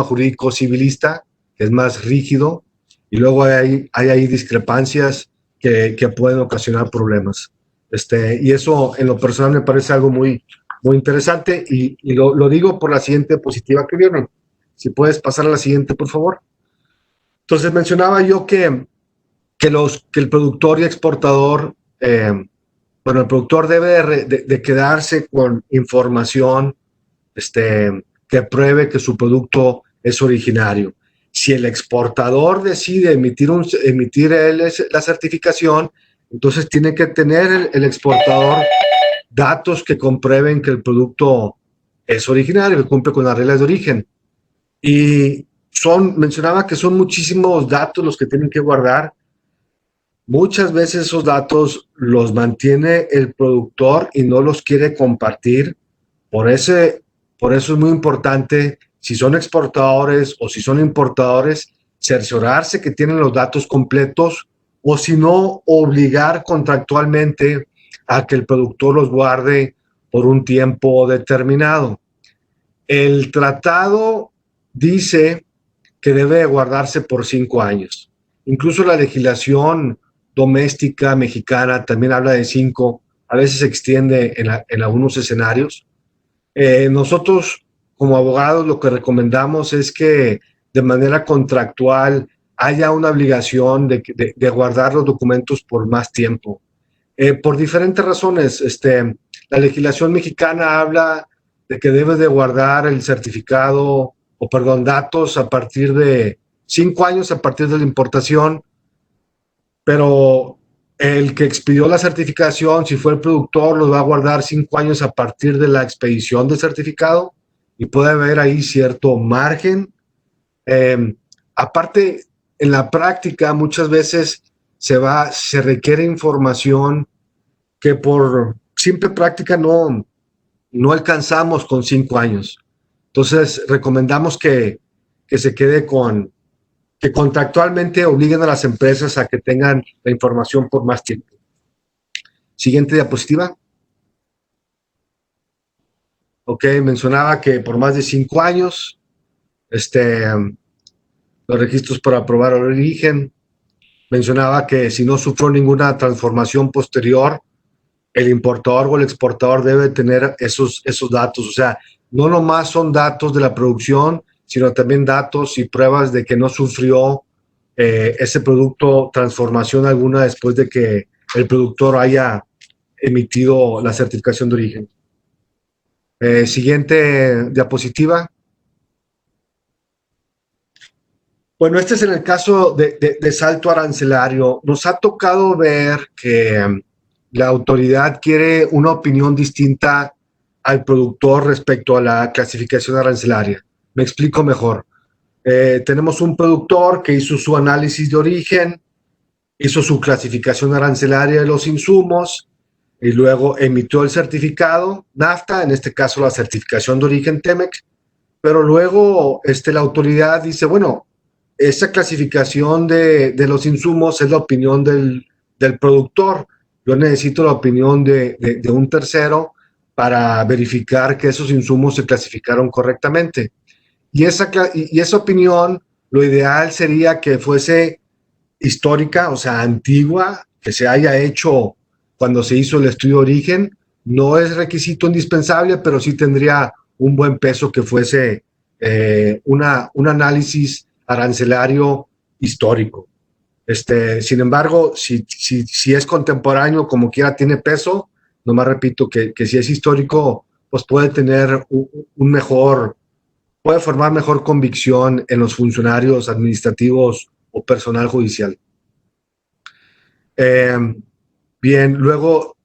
E: jurídico civilista, que es más rígido, y luego hay ahí discrepancias que pueden ocasionar problemas. Y eso en lo personal me parece algo muy, muy interesante, y lo digo por la siguiente diapositiva que vieron. Si puedes pasar a la siguiente, por favor. Entonces mencionaba yo que el productor y exportador, el productor debe de quedarse con información que pruebe que su producto es originario. si el exportador decide emitir la certificación, entonces tiene que tener el exportador datos que comprueben que el producto es originario, que cumple con las reglas de origen. Y mencionaba que son muchísimos datos los que tienen que guardar. Muchas veces esos datos los mantiene el productor y no los quiere compartir. Por eso es muy importante, si son exportadores o si son importadores, cerciorarse que tienen los datos completos, o si no, obligar contractualmente a que el productor los guarde por un tiempo determinado. El tratado dice que debe guardarse por 5 años. Incluso la legislación doméstica mexicana también habla de 5, a veces se extiende en algunos escenarios. Nosotros, como abogados, lo que recomendamos es que de manera contractual haya una obligación de guardar los documentos por más tiempo. Por diferentes razones. La legislación mexicana habla de que debe de guardar el certificado, datos a partir de 5 años a partir de la importación, pero el que expidió la certificación, si fue el productor, los va a guardar 5 años a partir de la expedición del certificado, y puede haber ahí cierto margen. Aparte, en la práctica muchas veces se requiere información que por simple práctica no alcanzamos con 5 años. Entonces, recomendamos que se quede que contractualmente obliguen a las empresas a que tengan la información por más tiempo. Siguiente diapositiva. Ok, mencionaba que por más de 5 años, los registros para aprobar el origen. Mencionaba que si no sufrió ninguna transformación posterior, el importador o el exportador debe tener esos datos. O sea, no nomás son datos de la producción, sino también datos y pruebas de que no sufrió ese producto transformación alguna después de que el productor haya emitido la certificación de origen. Siguiente diapositiva. Bueno, este es en el caso de salto arancelario. Nos ha tocado ver que la autoridad quiere una opinión distinta al productor respecto a la clasificación arancelaria. Me explico mejor. Tenemos un productor que hizo su análisis de origen, hizo su clasificación arancelaria de los insumos y luego emitió el certificado NAFTA, en este caso la certificación de origen TEMEC, pero luego la autoridad dice, bueno, esa clasificación de los insumos es la opinión del productor. Yo necesito la opinión de un tercero para verificar que esos insumos se clasificaron correctamente. Y esa opinión, lo ideal sería que fuese histórica, o sea, antigua, que se haya hecho cuando se hizo el estudio de origen. No es requisito indispensable, pero sí tendría un buen peso que fuese un análisis arancelario histórico. Sin embargo, si es contemporáneo, como quiera tiene peso. Nomás repito que si es histórico, pues puede tener puede formar mejor convicción en los funcionarios administrativos o personal judicial. Bien, luego,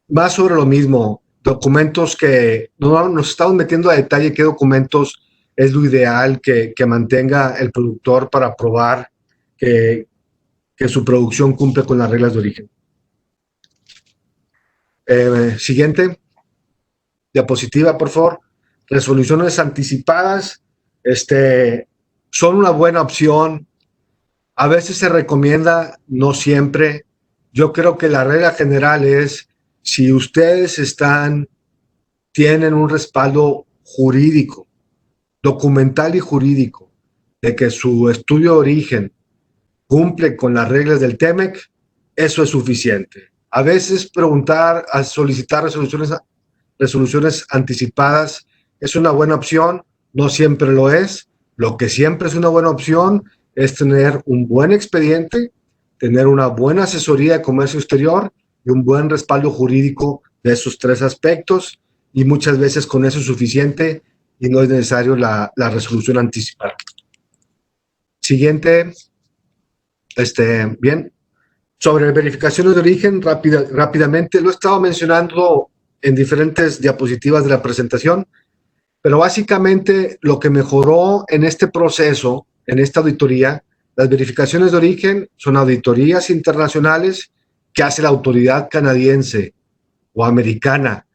E: más sobre lo mismo, documentos que no nos estamos metiendo a detalle qué documentos es lo ideal que mantenga el productor para probar que su producción cumple con las reglas de origen. Siguiente diapositiva, por favor. Resoluciones anticipadas son una buena opción. A veces se recomienda, no siempre. Yo creo que la regla general es, si ustedes tienen un respaldo jurídico, documental y jurídico, de que su estudio de origen cumple con las reglas del TEMEC, eso es suficiente. A veces solicitar resoluciones anticipadas es una buena opción, no siempre lo es. Lo que siempre es una buena opción es tener un buen expediente, tener una buena asesoría de comercio exterior y un buen respaldo jurídico de esos 3 aspectos, y muchas veces con eso es suficiente y no es necesario la resolución anticipada. Siguiente. Bien. Sobre verificaciones de origen, rápidamente, lo he estado mencionando en diferentes diapositivas de la presentación, pero básicamente lo que mejoró en este proceso, en esta auditoría, las verificaciones de origen son auditorías internacionales que hace la autoridad canadiense o americana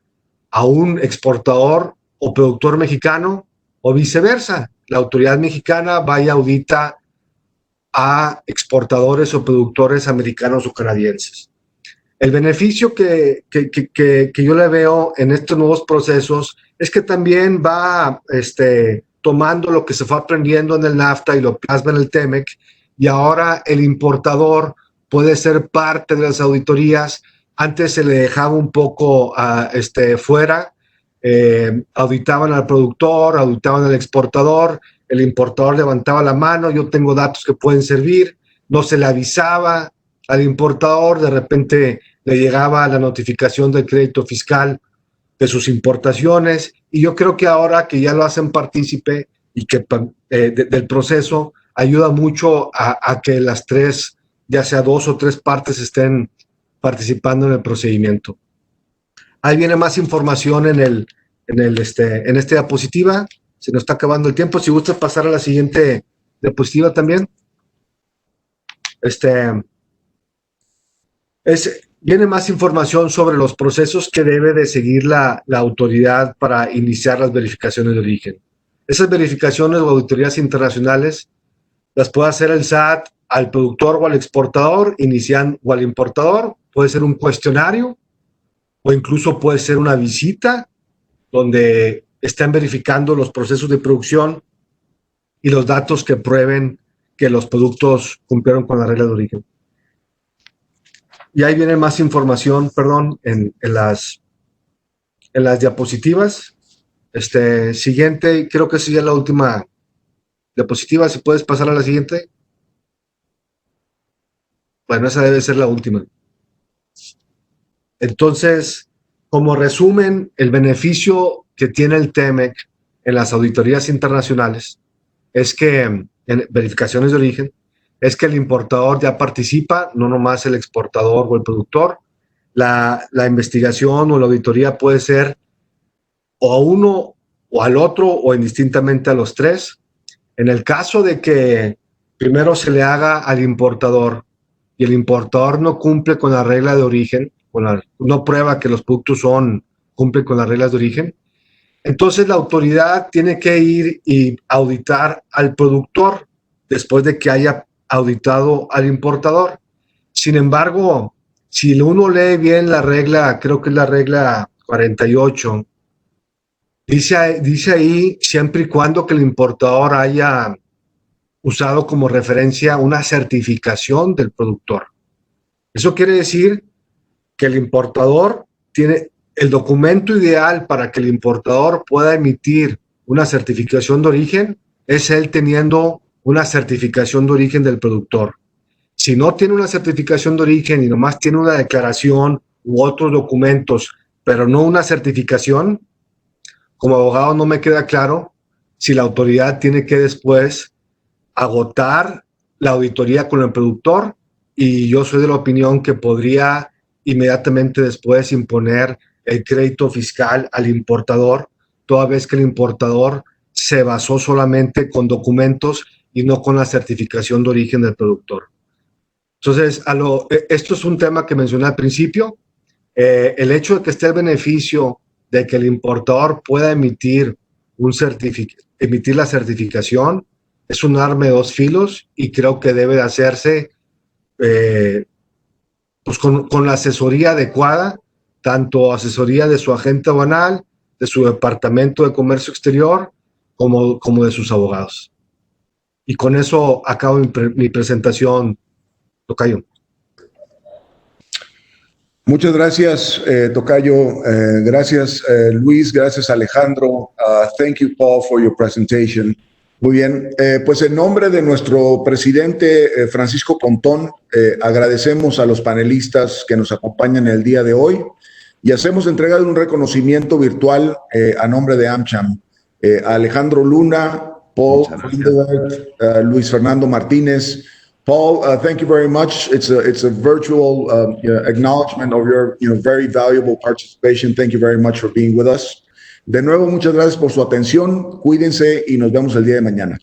E: a un exportador o productor mexicano, o viceversa. La autoridad mexicana va y audita a exportadores o productores americanos o canadienses. El beneficio que yo le veo en estos nuevos procesos es que también va tomando lo que se fue aprendiendo en el NAFTA y lo plasma en el TEMEC, y ahora el importador puede ser parte de las auditorías. Antes se le dejaba un poco fuera, auditaban al productor, auditaban al exportador, el importador levantaba la mano, yo tengo datos que pueden servir, no se le avisaba al importador, de repente le llegaba la notificación del crédito fiscal de sus importaciones, y yo creo que ahora que ya lo hacen partícipe y que del proceso, ayuda mucho a que las tres, ya sea dos o tres partes, estén participando en el procedimiento. Ahí viene más información en esta diapositiva. Se nos está acabando el tiempo. Si gusta pasar a la siguiente diapositiva también. Viene más información sobre los procesos que debe de seguir la autoridad para iniciar las verificaciones de origen. Esas verificaciones o auditorías internacionales las puede hacer el SAT al productor o al exportador, o al importador. Puede ser un cuestionario o incluso puede ser una visita donde están verificando los procesos de producción y los datos que prueben que los productos cumplieron con la regla de origen. Y ahí viene más información, en las diapositivas. Siguiente, creo que esa ya es la última diapositiva. Si puedes pasar a la siguiente. Bueno, esa debe ser la última. Entonces, como resumen, el beneficio que tiene el TEMEC en las auditorías internacionales es que, en verificaciones de origen, es que el importador ya participa, no nomás el exportador o el productor. La investigación o la auditoría puede ser o a uno o al otro o indistintamente a los tres. En el caso de que primero se le haga al importador y el importador no cumple con la regla de origen, no prueba que los productos cumplen con las reglas de origen, entonces la autoridad tiene que ir y auditar al productor después de que haya auditado al importador. Sin embargo, si uno lee bien la regla, creo que es la regla 48, dice ahí, siempre y cuando que el importador haya usado como referencia una certificación del productor. Eso quiere decir que el importador tiene el documento ideal para que el importador pueda emitir una certificación de origen, es él teniendo una certificación de origen del productor. Si no tiene una certificación de origen y nomás tiene una declaración u otros documentos, pero no una certificación, como abogado no me queda claro si la autoridad tiene que después agotar la auditoría con el productor, y yo soy de la opinión que podría inmediatamente después imponer el crédito fiscal al importador, toda vez que el importador se basó solamente con documentos y no con la certificación de origen del productor. Entonces, esto es un tema que mencioné al principio. El hecho de que esté el beneficio de que el importador pueda emitir la certificación es un arma de dos filos, y creo que debe de hacerse con la asesoría adecuada, tanto asesoría de su agente aduanal, de su departamento de comercio exterior, como de sus abogados. Y con eso acabo mi presentación, Tocayo.
B: Muchas gracias, Tocayo. Gracias, Luis. Gracias, Alejandro. Thank you, Paul, for your presentation. Muy bien. Pues en nombre de nuestro presidente, Francisco Pontón, agradecemos a los panelistas que nos acompañan el día de hoy y hacemos entrega de un reconocimiento virtual a nombre de AmCham. A Alejandro Luna Paul Lindeberg, Luis Fernando Martínez. Paul, thank you very much. It's a virtual acknowledgement of your very valuable participation. Thank you very much for being with us. De nuevo, muchas gracias por su atención. Cuídense y nos vemos el día de mañana.